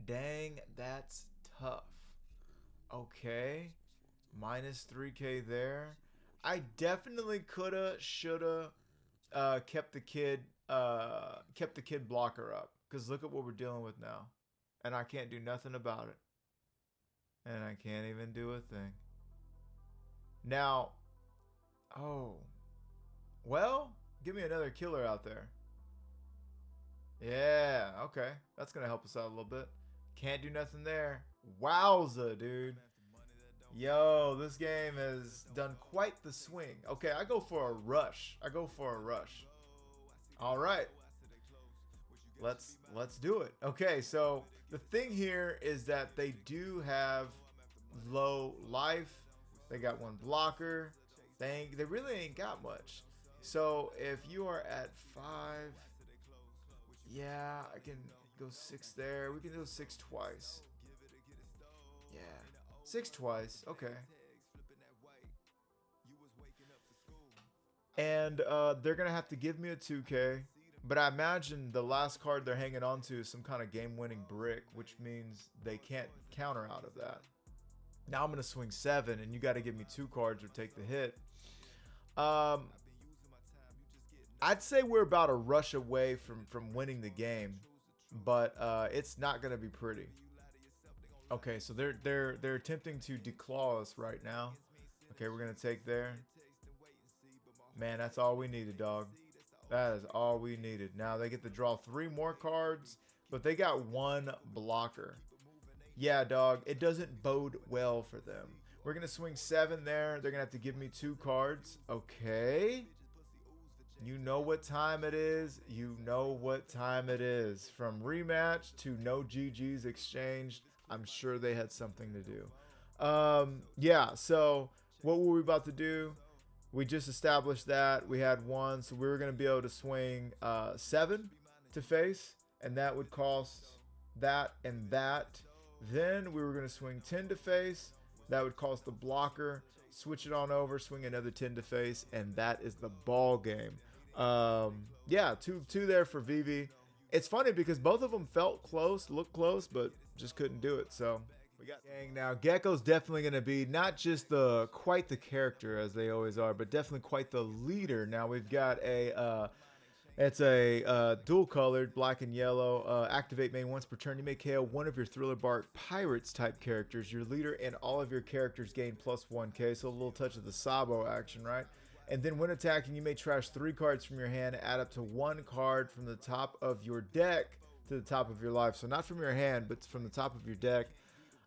Dang, that's tough. Okay. Minus 3K there. I definitely coulda, shoulda kept the kid blocker up. Because look at what we're dealing with now. And I can't do nothing about it. And I can't even do a thing. Now, oh. Well, give me another killer out there. Yeah, okay. That's going to help us out a little bit. Can't do nothing there. Wowza, dude. Yo, this game has done quite the swing. Okay, I go for a rush. All right. Let's do it. Okay, so the thing here is that they do have low life. They got 1 blocker. They really ain't got much. So if you are at 5, yeah, I can go 6 there. We can go 6 twice. Yeah, 6 twice. Okay. And they're gonna have to give me a 2K. But I imagine the last card they're hanging on to is some kind of game-winning brick, which means they can't counter out of that. Now I'm going to swing 7, and you got to give me 2 cards or take the hit. I'd say we're about a rush away from winning the game, but it's not going to be pretty. Okay, so they're attempting to declaw us right now. Okay, we're going to take there. Man, that's all we needed, dog. That is all we needed. Now they get to draw 3 more cards, but they got 1 blocker. Yeah, dog, it doesn't bode well for them. We're going to swing 7 there. They're going to have to give me 2 cards. Okay. You know what time it is. You know what time it is. From rematch to no GG's exchanged, I'm sure they had something to do. Yeah, so what were we about to do? We just established that we had 1, so we were going to be able to swing 7 to face, and that would cost that and that. Then we were going to swing 10 to face. That would cost the blocker. Switch it on over, swing another 10 to face, and that is the ball game. Yeah, two there for Vivi. It's funny because both of them felt close, looked close, but just couldn't do it. So we got gang now. Gecko's definitely going to be not just quite the character as they always are, but definitely quite the leader. Now we've got it's a dual colored black and yellow. Activate main once per turn. You may KO one of your Thriller Bark Pirates type characters. Your leader and all of your characters gain plus 1k. So a little touch of the Sabo action, right? And then when attacking, you may trash 3 cards from your hand, add up to 1 card from the top of your deck to the top of your life. So not from your hand, but from the top of your deck.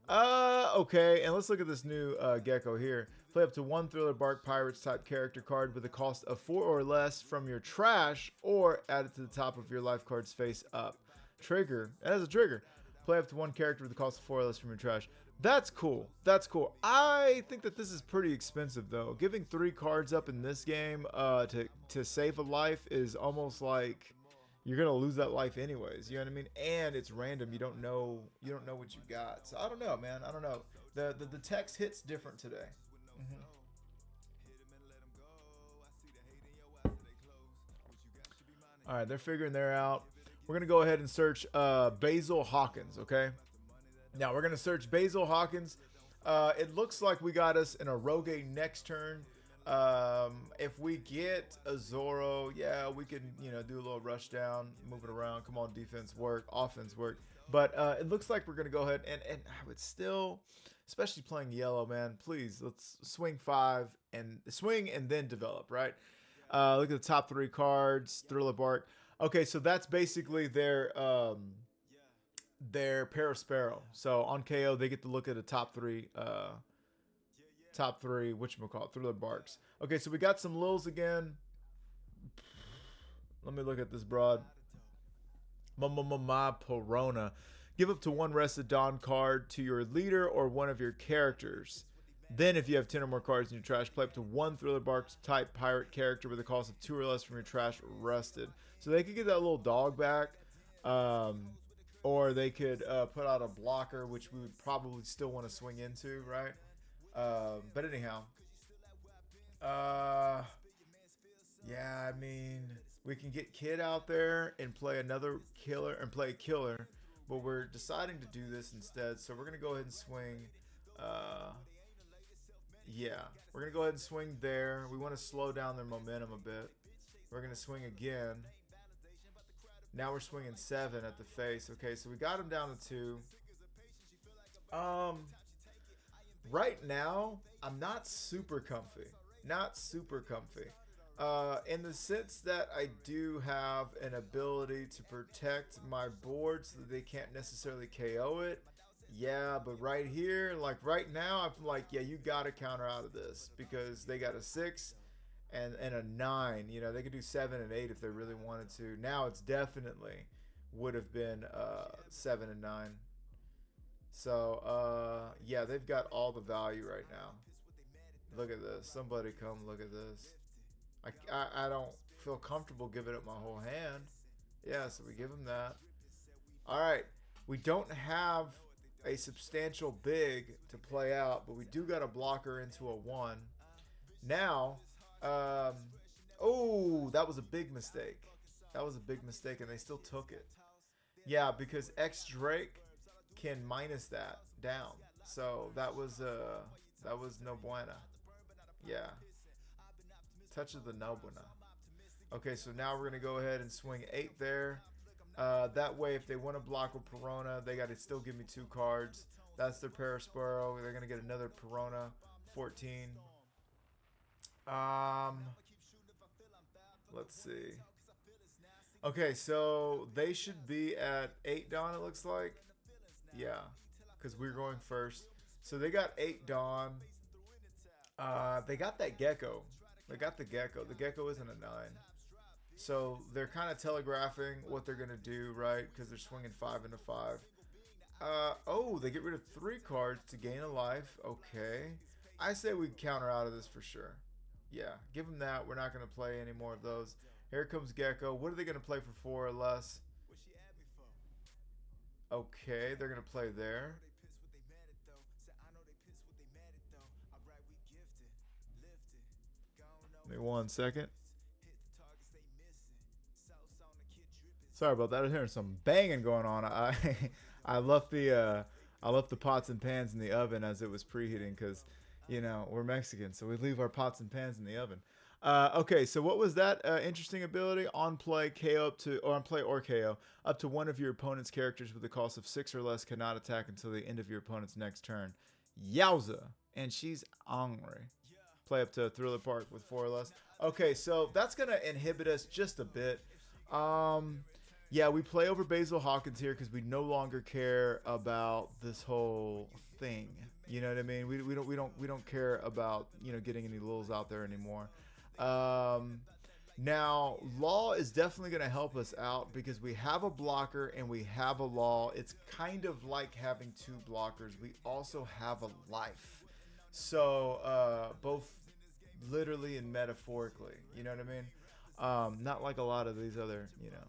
Okay, and let's look at this new Gecko here. Play up to 1 Thriller Bark Pirates type character card with a cost of 4 or less from your trash, or add it to the top of your life cards face up. Trigger, that is a trigger. Play up to 1 character with a cost of 4 or less from your trash. That's cool. That's cool. I think that this is pretty expensive though. Giving 3 cards up in this game to save a life is almost like you're gonna lose that life anyways. You know what I mean? And it's random. You don't know what you got. So I don't know, man. I don't know. The text hits different today. All right, they're figuring they're out. We're gonna go ahead and search Basil Hawkins. Okay. Now we're gonna search Basil Hawkins. It looks like we got us in a Rogue next turn. If we get a Zoro, yeah, we can, do a little rush down, move it around. Come on, defense work, offense work. But it looks like we're gonna go ahead and I would still, especially playing yellow, man. Please, let's swing 5 and swing and then develop, right? Look at the top 3 cards. Thriller Bark. Okay, so that's basically their Parasparrow. So on KO, they get to look at the top 3. Whatchamacallit, Thriller Barks. Okay, so we got some Lils again. Let me look at this broad. My Perona. Give up to 1 Rested Dawn card to your leader or one of your characters. Then if you have 10 or more cards in your trash, play up to 1 Thriller Barks type pirate character with a cost of 2 or less from your trash rested. So they could get that little dog back. Or they could put out a blocker, which we would probably still want to swing into, right? But anyhow, yeah, I mean, we can get Kid out there and play another killer and play a killer, but we're deciding to do this instead. So we're gonna go ahead and swing. Yeah, we're gonna go ahead and swing there. We want to slow down their momentum a bit. We're gonna swing again. Now we're swinging 7 at the face. Okay, so we got him down to 2. Right now, I'm not super comfy. Not super comfy. In the sense that I do have an ability to protect my board so that they can't necessarily KO it. Yeah, but right here, like right now, I'm like, yeah, you got to counter out of this because they got a 6 and a 9. They could do 7 and 8 if they really wanted to. Now it's definitely would have been 7 and 9. So, yeah, they've got all the value right now. Look at this. Somebody come look at this. I don't feel comfortable giving up my whole hand. Yeah, so we give them that. All right. We don't have a substantial big to play out, but we do got a blocker into a 1. Now, oh, that was a big mistake. That was a big mistake, and they still took it. Yeah, because X Drake can minus that down. So that was no buena. Yeah. Touch of the no buena. Okay, so now we're gonna go ahead and swing 8 there. That way, if they want to block with Perona, they got to still give me 2 cards. That's their Parasporo. They're gonna get another Perona 14. Um, let's see. Okay, so they should be at 8 Dawn, it looks like. Yeah, because we're going first. So they got 8 Dawn. They got that Gecko. They got the Gecko. The Gecko isn't a 9. So they're kind of telegraphing what they're going to do, right? Because they're swinging 5 into 5. Oh, they get rid of 3 cards to gain a life. Okay. I say we counter out of this for sure. Yeah, give them that. We're not going to play any more of those. Here comes Gecko. What are they going to play for 4 or less? Okay, they're going to play there. Give me 1 second. Sorry about that. I was hearing some banging going on. I left the pots and pans in the oven as it was preheating because, you know, we're Mexican, so we leave our pots and pans in the oven. Okay, so what was that interesting ability? On play, KO up to, or on play or KO up to one of your opponent's characters with a cost of 6 or less cannot attack until the end of your opponent's next turn. Yowza! And she's angry. Play up to Thriller Park with 4 or less. Okay, so that's gonna inhibit us just a bit. Yeah, we play over Basil Hawkins here because we no longer care about this whole thing. You know what I mean? We don't care about, you know, getting any lulls out there anymore. Now, Law is definitely going to help us out because we have a blocker and we have a Law. It's kind of like having 2 blockers. We also have a life. So, both literally and metaphorically. You know what I mean? Not like a lot of these other, you know.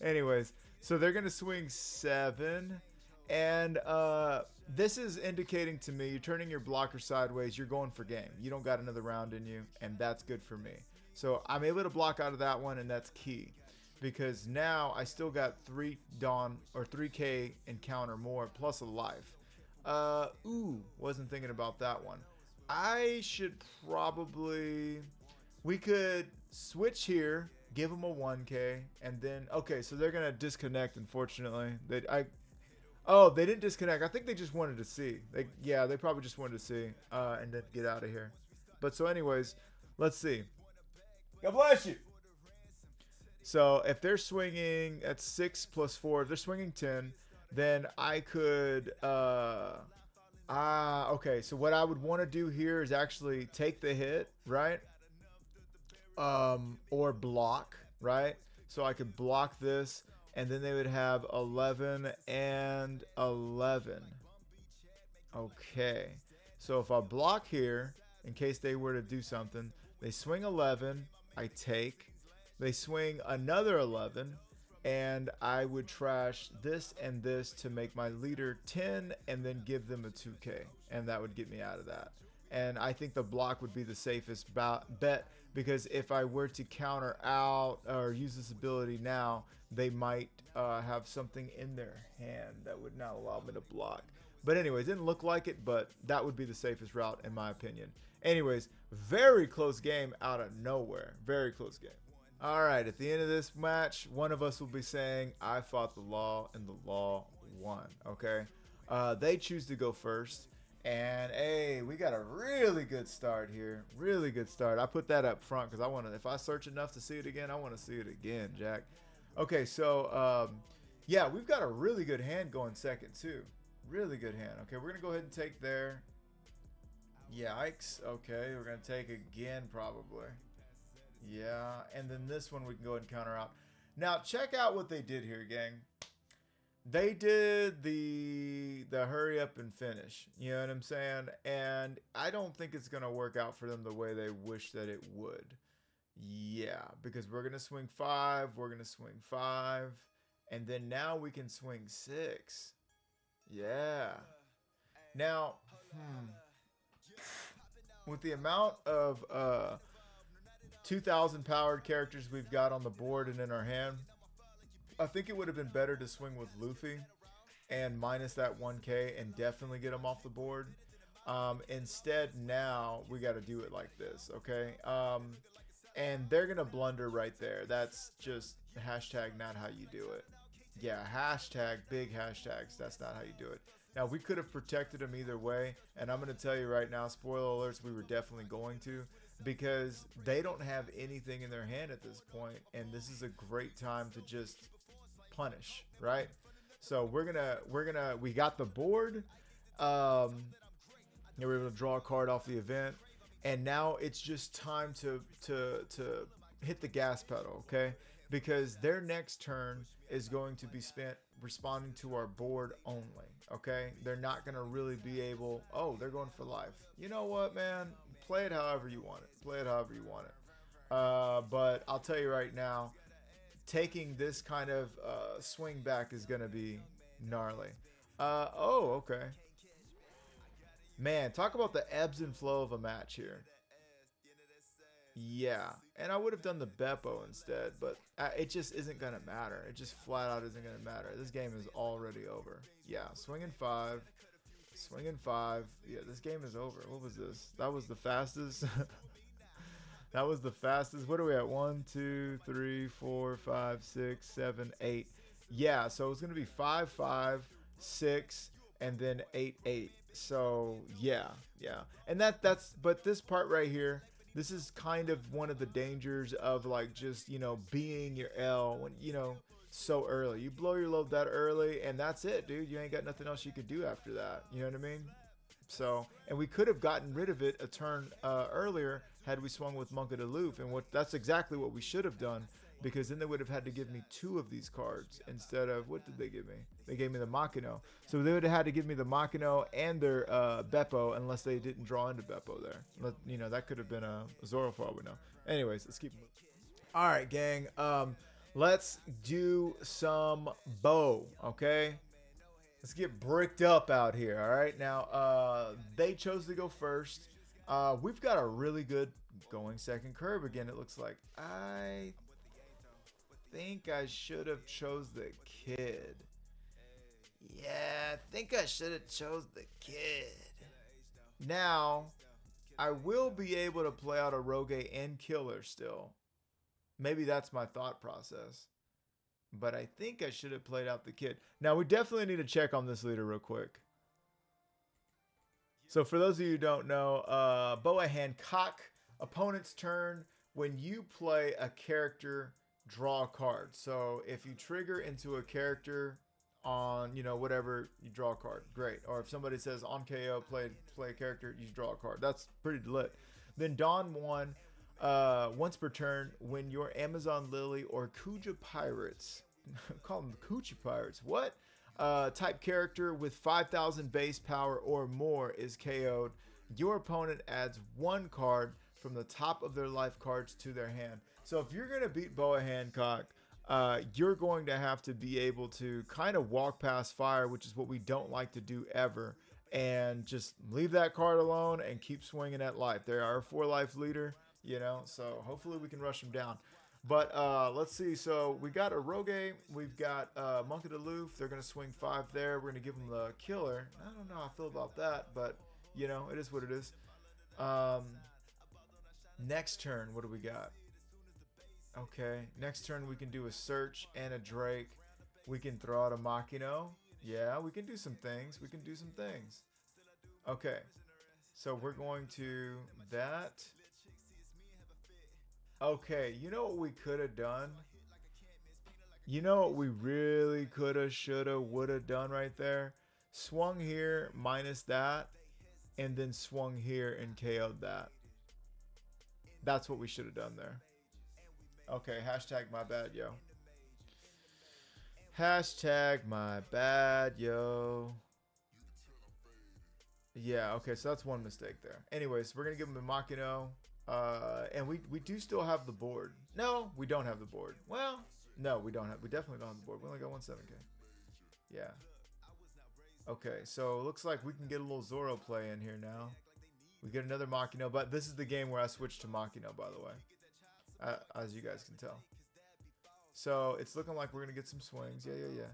Anyways, so they're going to swing 7. And this is indicating to me you're turning your blocker sideways. You're going for game. You don't got another round in you, and that's good for me. So I'm able to block out of that one, and that's key. Because now I still got 3 Dawn or 3K encounter more plus a life. Wasn't thinking about that one. I should probably... We could switch here, give them a 1K, and then... Okay, so they're going to disconnect, unfortunately. Oh, they didn't disconnect. I think they just wanted to see. They probably just wanted to see and then get out of here. But so anyways, let's see. God bless you. So if they're swinging at 6 plus 4, if they're swinging 10, then I could... okay. So what I would want to do here is actually take the hit, right? Or block, right? So I could block this, and then they would have 11 and 11. Okay. So if I block here, in case they were to do something, they swing 11, I take. They swing another 11, and I would trash this and this to make my leader 10 and then give them a 2K. And that would get me out of that. And I think the block would be the safest bet because if I were to counter out or use this ability now, they might have something in their hand that would not allow me to block. But anyways, didn't look like it, but that would be the safest route in my opinion. Anyways, very close game out of nowhere. Very close game. All right, at the end of this match, one of us will be saying, I fought the law and the law won, okay? They choose to go first. And hey, we got a really good start here. Really good start. I put that up front because I want to, if I search enough to see it again, I want to see it again, Jack. Okay, so yeah, we've got a really good hand going second too. Really good hand. Okay, we're gonna go ahead and take there. Yikes. Okay, we're gonna take again probably. Yeah, and then this one we can go ahead and counter out. Now check out what they did here, gang. They did the hurry up and finish. You know what I'm saying? And I don't think it's gonna work out for them the way they wish that it would. Yeah, because we're gonna swing 5, we're gonna swing 5, and then now we can swing 6. Yeah. Now, with the amount of 2,000 powered characters we've got on the board and in our hand. I think it would have been better to swing with Luffy and minus that 1k and definitely get him off the board. Instead, now we got to do it like this, okay? And they're gonna blunder right there. That's just hashtag not how you do it. Yeah, hashtag big hashtags. That's not how you do it. Now we could have protected him either way, and I'm gonna tell you right now, spoiler alerts, we were definitely going to, because they don't have anything in their hand at this point, and this is a great time to just punish, right? So we got the board. We were able to draw a card off the event, and now it's just time to hit the gas pedal, okay? Because their next turn is going to be spent responding to our board only, okay? They're not gonna really be able. Oh, they're going for life. You know what, man? Play it however you want it. Play it however you want it. But I'll tell you right now, taking this kind of swing back is gonna be gnarly. Oh, okay. Man, talk about the ebbs and flow of a match here. Yeah, and I would have done the Beppo instead, but it just isn't going to matter. It just flat out isn't going to matter. This game is already over. Yeah, swinging 5. Swinging 5. Yeah, this game is over. What was this? That was the fastest. That was the fastest. What are we at? 1, 2, 3, 4, 5, 6, 7, 8. Yeah, so it's going to be 5, 5, 6, and then 8, 8. So yeah, and but this part right here, this is kind of one of the dangers of like just, you know, being your L when, you know, so early. You blow your load that early and that's it, dude. You ain't got nothing else you could do after that. You know what I mean? So, and we could have gotten rid of it a turn earlier had we swung with Monk of Aloof, and that's exactly what we should have done, because then they would have had to give me 2 of these cards instead of, what did they give me? They gave me the Makino. So they would have had to give me the Makino and their Beppo, unless they didn't draw into Beppo there. You know, that could have been a Zoro for all we know. Anyways, let's keep moving. All right, gang. Let's do some bow, okay? Let's get bricked up out here, all right? Now, they chose to go first. We've got a really good going second curve again, it looks like. I think I should have chose the kid. Yeah, I think I should have chose the kid. Now, I will be able to play out a Rogue and Killer still. Maybe that's my thought process. But I think I should have played out the kid. Now, we definitely need to check on this leader real quick. So for those of you who don't know, Boa Hancock, opponent's turn. When you play a character, draw a card. So if you trigger into a character on, you know, whatever, you draw a card. Great. Or if somebody says on KO, play a character, you draw a card. That's pretty lit. Then Dawn 1, once per turn, when your Amazon Lily or Kuja Pirates, call them Coochie Pirates, what? Type character with 5,000 base power or more is KO'd. Your opponent adds 1 card from the top of their life cards to their hand. So if you're going to beat Boa Hancock, you're going to have to be able to kind of walk past fire, which is what we don't like to do ever, and just leave that card alone and keep swinging at life. They are a 4-life leader, you know, so hopefully we can rush them down. But let's see. So we got a Rogue. We've got Monk of Aloof. They're going to swing 5 there. We're going to give them the Killer. I don't know how I feel about that, but, you know, it is what it is. Next turn, what do we got? Okay, next turn we can do a Search and a Drake. We can throw out a Makino. Yeah, we can do some things. Okay, so we're going to that. Okay, you know what we could have done? You know what we really could have, should have, would have done right there? Swung here, minus that, and then swung here and KO'd that. That's what we should have done there. Okay, hashtag my bad, yo. Hashtag my bad, yo. Yeah, okay, so that's one mistake there. Anyways, we're going to give him a Makino. And we do still have the board. No, we don't have the board. Well, no, we don't have. We definitely don't have the board. We only got 17K. Yeah. Okay, so it looks like we can get a little Zoro play in here now. We get another Makino, but this is the game where I switched to Makino, by the way. as you guys can tell. So it's looking like we're gonna get some swings. Yeah.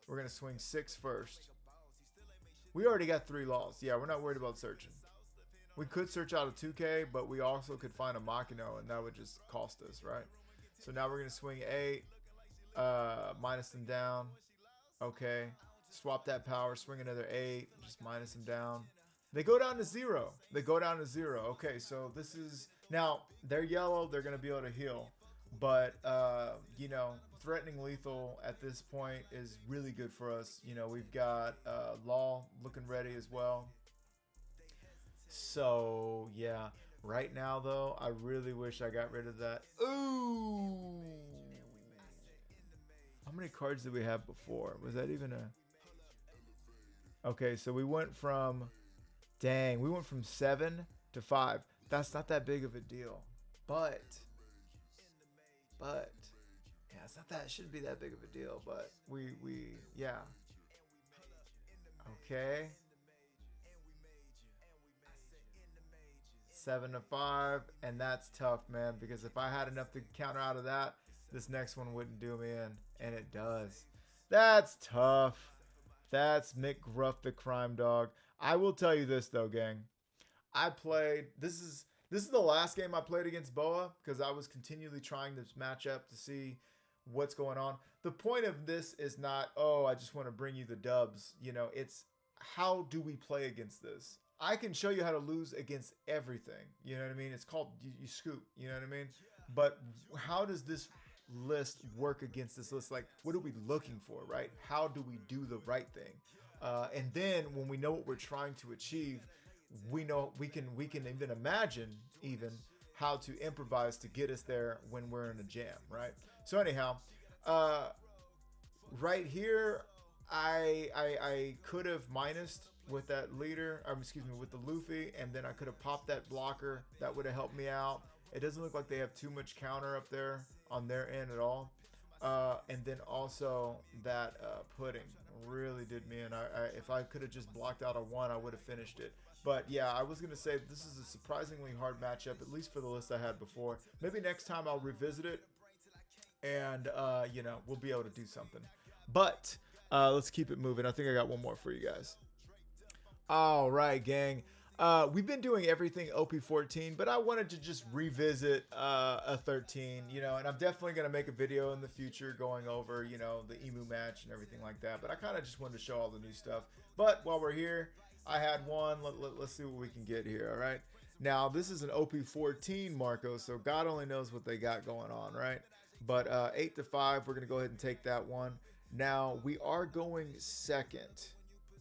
We're gonna swing 6 first. We already got 3 laws. Yeah, we're not worried about searching. We could search out a 2K, but we also could find a Machino, and that would just cost us, right? So now we're gonna swing 8, minus them down. Okay, swap that power, swing another 8, just minus them down. They go down to 0. They go down to 0. Okay, so this is now they're yellow. They're gonna be able to heal, but you know, threatening lethal at this point is really good for us. You know, we've got Law looking ready as well. So yeah, right now though, I really wish I got rid of that. Ooh, how many cards did we have before? Was that even a? Okay, so we went from, dang, we went from 7 to 5. That's not that big of a deal, but yeah, it's not that. It shouldn't be that big of a deal, but yeah. Okay. 7 to 5, and that's tough, man, because if I had enough to counter out of that, this next one wouldn't do me in, and it does. That's tough. That's McGruff the crime dog. I will tell you this though, gang. I played, this is the last game I played against Boa, because I was continually trying this matchup to see what's going on. The point of this is not, oh, I just want to bring you the dubs. You know, it's how do we play against this? I can show you how to lose against everything. You know what I mean? It's called you scoop. You know what I mean? But how does this list work against this list? Like, what are we looking for, right? How do we do the right thing? And then when we know what we're trying to achieve, we know we can even imagine even how to improvise to get us there when we're in a jam, right? So anyhow, right here, I could have minused with that leader, excuse me, with the Luffy, and then I could have popped that blocker. That would have helped me out. It doesn't look like they have too much counter up there on their end at all. And then also that pudding really did me in. If I could have just blocked out a 1, I would have finished it. But yeah, I was going to say this is a surprisingly hard matchup, at least for the list I had before. Maybe next time I'll revisit it, and you know, we'll be able to do something. But let's keep it moving. I think I got one more for you guys. All right, gang. We've been doing everything OP14, but I wanted to just revisit a 13, you know, and I'm definitely going to make a video in the future going over, you know, the emu match and everything like that. But I kind of just wanted to show all the new stuff. But while we're here, I had one. Let's see what we can get here, all right? Now, this is an OP14, Marco, so God only knows what they got going on, right? But 8 to 5, we're going to go ahead and take that one. Now, we are going second.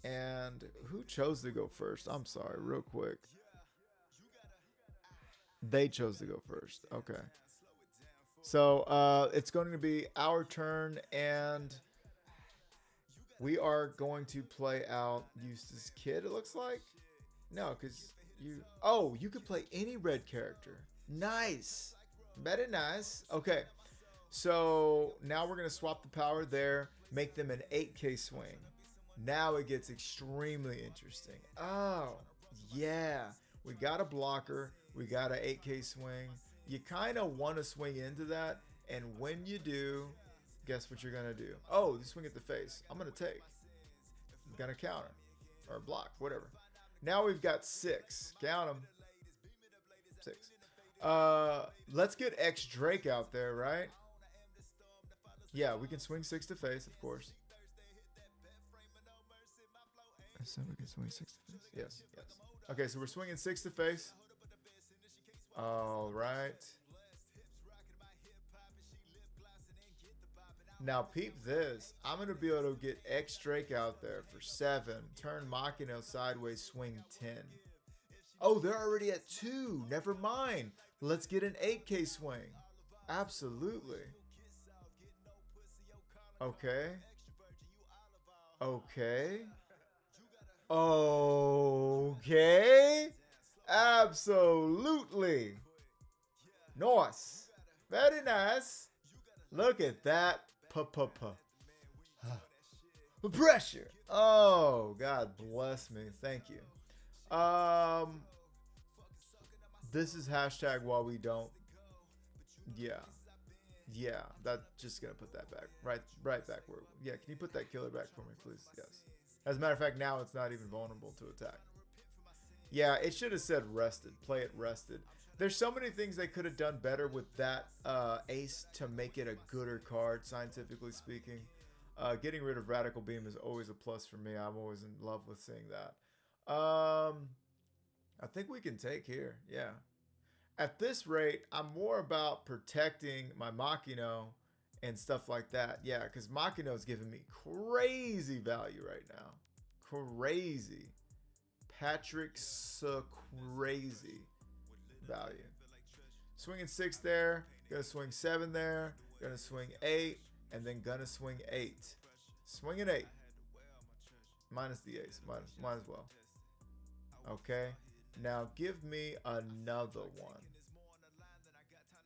And who chose to go first? I'm sorry, real quick. They chose to go first. Okay. So it's going to be our turn, and we are going to play out Eustace Kid, it looks like. No, because you... Oh, you could play any red character. Nice. Very nice. Okay. So now we're going to swap the power there, make them an 8K swing. Now it gets extremely interesting. Oh, yeah. We got a blocker. We got an 8K swing. You kind of want to swing into that. And when you do, guess what you're going to do? Oh, you swing at the face. I'm going to take. I'm going to counter. Or block, whatever. Now we've got 6. Count them. 6. Let's get X Drake out there, right? Yeah, we can swing 6 to face, of course. So we can swing 6 to face. Yes. Okay, so we're swinging 6 to face. All right. Now peep this. I'm gonna be able to get X Drake out there for 7. Turn Machino sideways, swing 10. Oh, they're already at 2. Never mind. Let's get an 8K swing. Absolutely. Okay. Okay. Absolutely. Nice. Very nice. Look at that. Pressure. Oh, God bless me. Thank you. This is hashtag while we don't. Yeah. Yeah, that's just gonna put that back right back where. Yeah, can you put that killer back for me, please? Yes. As a matter of fact, now it's not even vulnerable to attack. Yeah, it should have said rested. Play it rested. There's so many things they could have done better with that ace to make it a gooder card, scientifically speaking. Getting rid of Radical Beam is always a plus for me. I'm always in love with seeing that. I think we can take here. Yeah. At this rate, I'm more about protecting my Machino and stuff like that. Yeah, because Machino is giving me crazy value right now. Crazy. Patrick's crazy value. Swinging 6 there. Gonna swing 7 there. Gonna swing 8. And then gonna swing 8. Swinging 8. Minus the ace. Might as well. Okay. Now give me another one.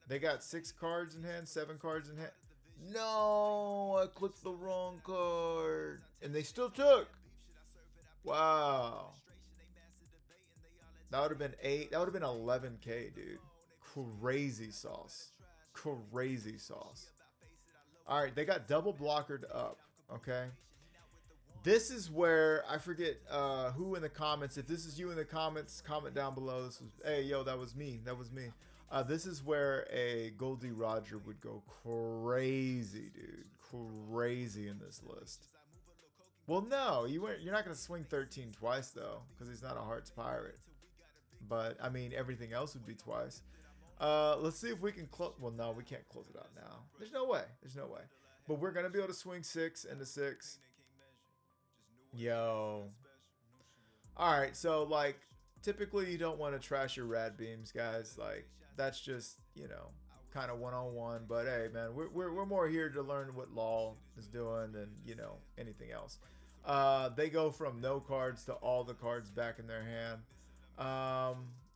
They got 6 cards in hand, 7 cards in hand. No, I clicked the wrong card. And they still took. Wow. That would have been 8. That would have been 11K, dude. Crazy sauce. Crazy sauce. All right, they got double blockered up. Okay. This is where I forget who in the comments. If this is you in the comments, comment down below. This was, hey, yo, that was me. That was me. This is where a Goldie Roger would go crazy, dude. Crazy in this list. Well, no, you're not going to swing 13 twice, though, because he's not a Hearts Pirate. But, I mean, everything else would be twice. Let's see if we can close. Well, no, we can't close it out now. There's no way. There's no way. But we're going to be able to swing 6 into 6. Yo. All right, so, like, typically you don't want to trash your rad beams, guys. Like, that's just, you know, kind of one-on-one. But, hey, man, we're more here to learn what Law is doing than, you know, anything else. They go from no cards to all the cards back in their hand.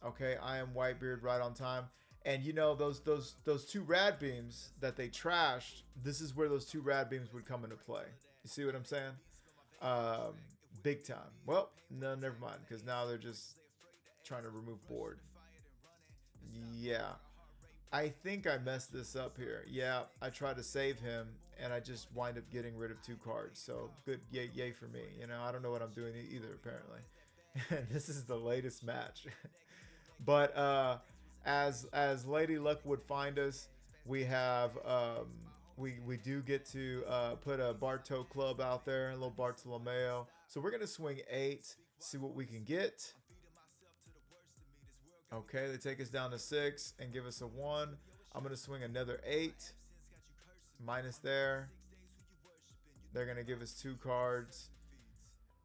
Okay, I am Whitebeard right on time. And, you know, those 2 rad beams that they trashed, this is where those 2 rad beams would come into play. You see what I'm saying? Big time. Well, no, never mind, because now they're just trying to remove board. Yeah. I think I messed this up here. Yeah, I tried to save him, and I just wind up getting rid of 2 cards. So, good, yay for me. You know, I don't know what I'm doing either, apparently. And this is the latest match. But as Lady Luck would find us, we have... We do get to put a Bartow Club out there, a little Bartolomeo. So we're going to swing 8, see what we can get. Okay, they take us down to 6 and give us a 1. I'm going to swing another 8. Minus there. They're going to give us 2 cards.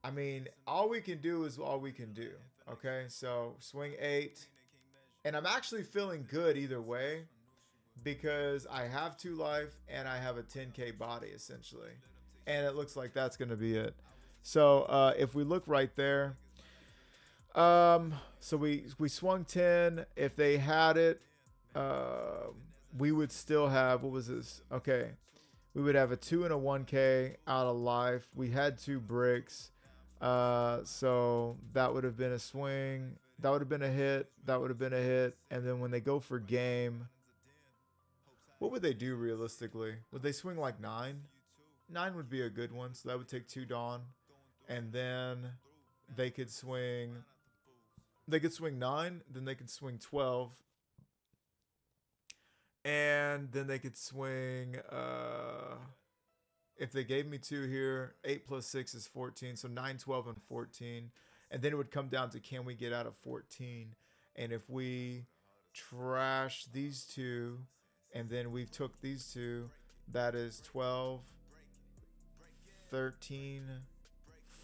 I mean, all we can do is all we can do. Okay, so swing 8. And I'm actually feeling good either way, because I have 2 life and I have a 10k body essentially, and it looks like that's going to be it. So if we look right there, so we swung 10. If they had it, we would still have, what was this? Okay, we would have a 2 and a 1k out of life. We had 2 bricks, so that would have been a swing. That would have been a hit. That would have been a hit. And then when they go for game, what would they do realistically? Would they swing like 9? 9 would be a good one. So that would take 2 Dawn. And then they could swing... They could swing 9. Then they could swing 12. And then they could swing... if they gave me 2 here, 8 plus 6 is 14. So 9, 12, and 14. And then it would come down to, can we get out of 14? And if we trash these 2... and then we've took these 2, that is 12, 13,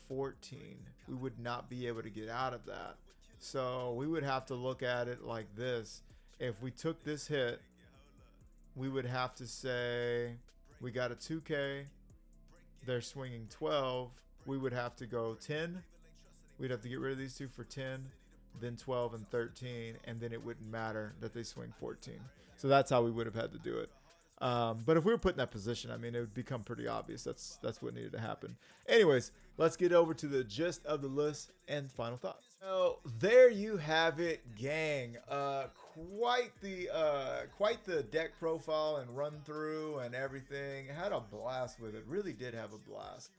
14. We would not be able to get out of that. So we would have to look at it like this. If we took this hit, we would have to say we got a 2K. They're swinging 12. We would have to go 10. We'd have to get rid of these 2 for 10, then 12 and 13, and then it wouldn't matter that they swing 14. So that's how we would have had to do it. But if we were put in that position, I mean, it would become pretty obvious. That's what needed to happen. Anyways, let's get over to the gist of the list and final thoughts. So there you have it, gang. Quite the deck profile and run through and everything. Had a blast with it. Really did have a blast.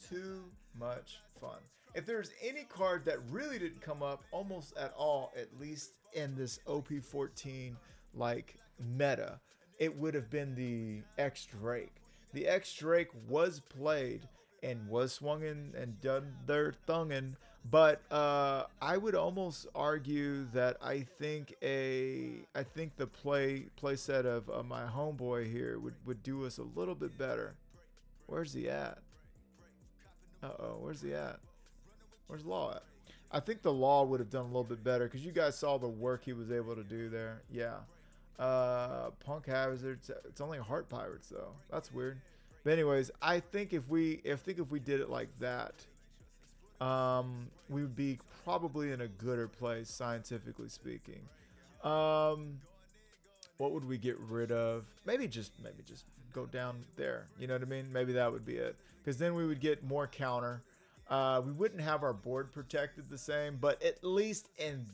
Too much fun. If there's any card that really didn't come up almost at all, at least in this OP14 like meta, it would have been the X Drake. The X Drake was played and was swung in and done their thungin', but I would almost argue that I think the play set of my homeboy here would do us a little bit better. Where's he at? Where's he at? Where's Law at? I think the Law would have done a little bit better because you guys saw the work he was able to do there. Yeah. Punk Hazards. It's only Heart Pirates though. That's weird. But anyways, I think if we did it like that, we would be probably in a gooder place scientifically speaking. What would we get rid of? Maybe just go down there. You know what I mean? Maybe that would be it. Because then we would get more counter. We wouldn't have our board protected the same, but at least in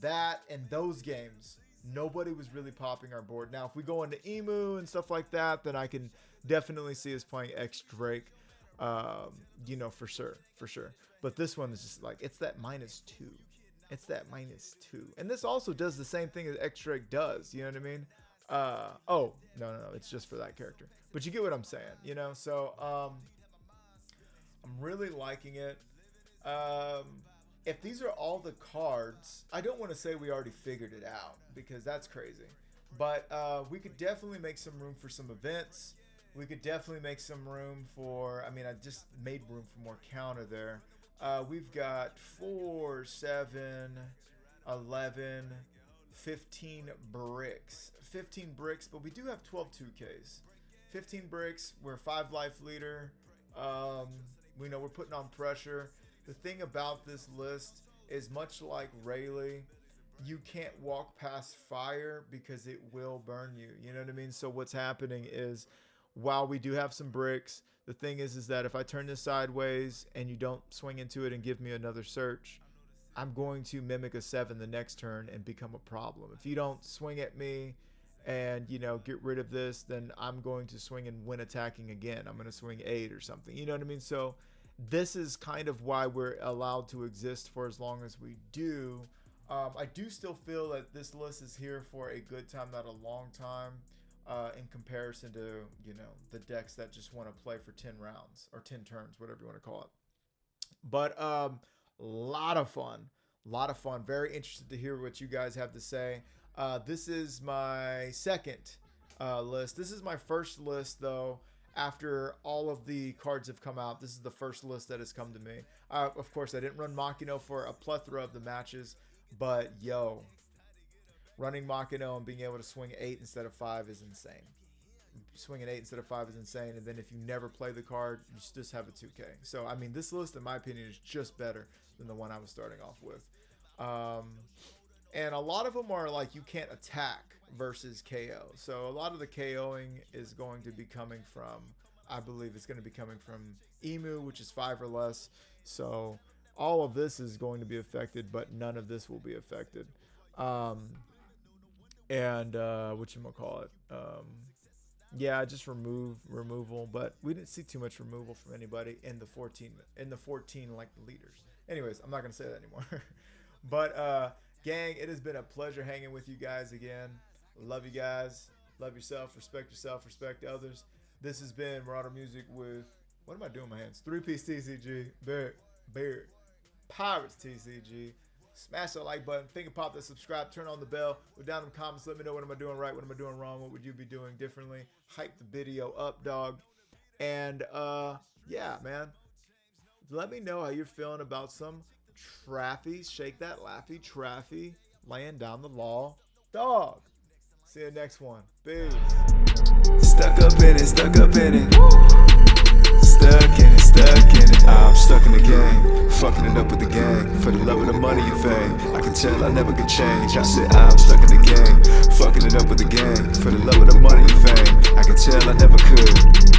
those games, nobody was really popping our board. Now, if we go into Emu and stuff like that, then I can definitely see us playing X Drake, you know, for sure. But this one is just like, it's that -2. It's that -2. And this also does the same thing as X Drake does. You know what I mean? Oh, no. It's just for that character. But you get what I'm saying, you know? So, I'm really liking it. If these are all the cards, I don't want to say we already figured it out because that's crazy. But we could definitely make some room for some events. We could definitely make some room for, I mean, I just made room for more counter there. We've got 4, 7, 11, 15 bricks. 15 bricks, but we do have 12 2Ks. 15 bricks, we're 5 life leader. We know we're putting on pressure. The thing about this list is much like Rayleigh, you can't walk past fire because it will burn you. You know what I mean? So what's happening is while we do have some bricks, the thing is that if I turn this sideways and you don't swing into it and give me another search, I'm going to mimic a 7 the next turn and become a problem. If you don't swing at me and, you know, get rid of this, then I'm going to swing and win attacking again. I'm going to swing 8 or something. You know what I mean? So this is kind of why we're allowed to exist for as long as we do. I do still feel that this list is here for a good time, not a long time, in comparison to, you know, the decks that just want to play for 10 rounds or 10 turns, whatever you want to call it. But lot of fun. Very interested to hear what you guys have to say. This is my second list. This is my first list, though. After all of the cards have come out, this is the first list that has come to me. Of course, I didn't run Machino for a plethora of the matches, but yo, running Machino and being able to swing 8 instead of 5 is insane. Swinging 8 instead of 5 is insane, and then if you never play the card, you just have a 2K. So, I mean, this list, in my opinion, is just better than the one I was starting off with. And a lot of them are like you can't attack versus KO. So a lot of the KOing is going to be coming from, I believe it's going to be coming from Emu, which is 5 or less. So all of this is going to be affected, but none of this will be affected. Whatchamacallit? Yeah, just removal, but we didn't see too much removal from anybody in the 14 like leaders. Anyways, I'm not going to say that anymore. But gang, it has been a pleasure hanging with you guys again. Love you guys. Love yourself. Respect others. This has been Marauder Music with, what am I doing with my hands? 3-piece TCG. Bear. Pirates TCG. Smash that like button. Finger pop that subscribe. Turn on the bell. Go down in the comments. Let me know what am I doing right. What am I doing wrong. What would you be doing differently. Hype the video up, dog. And yeah, man. Let me know how you're feeling about some Traffy. Shake that laffy. Traffy. Laying down the law. Dog. See you next one. Peace. Stuck up in it. Stuck in it. I'm stuck in the game, fucking it up with the gang. For the love of the money and fame, I can tell I never could change. I said I'm stuck in the game, fucking it up with the gang. For the love of the money and fame. tell I never could.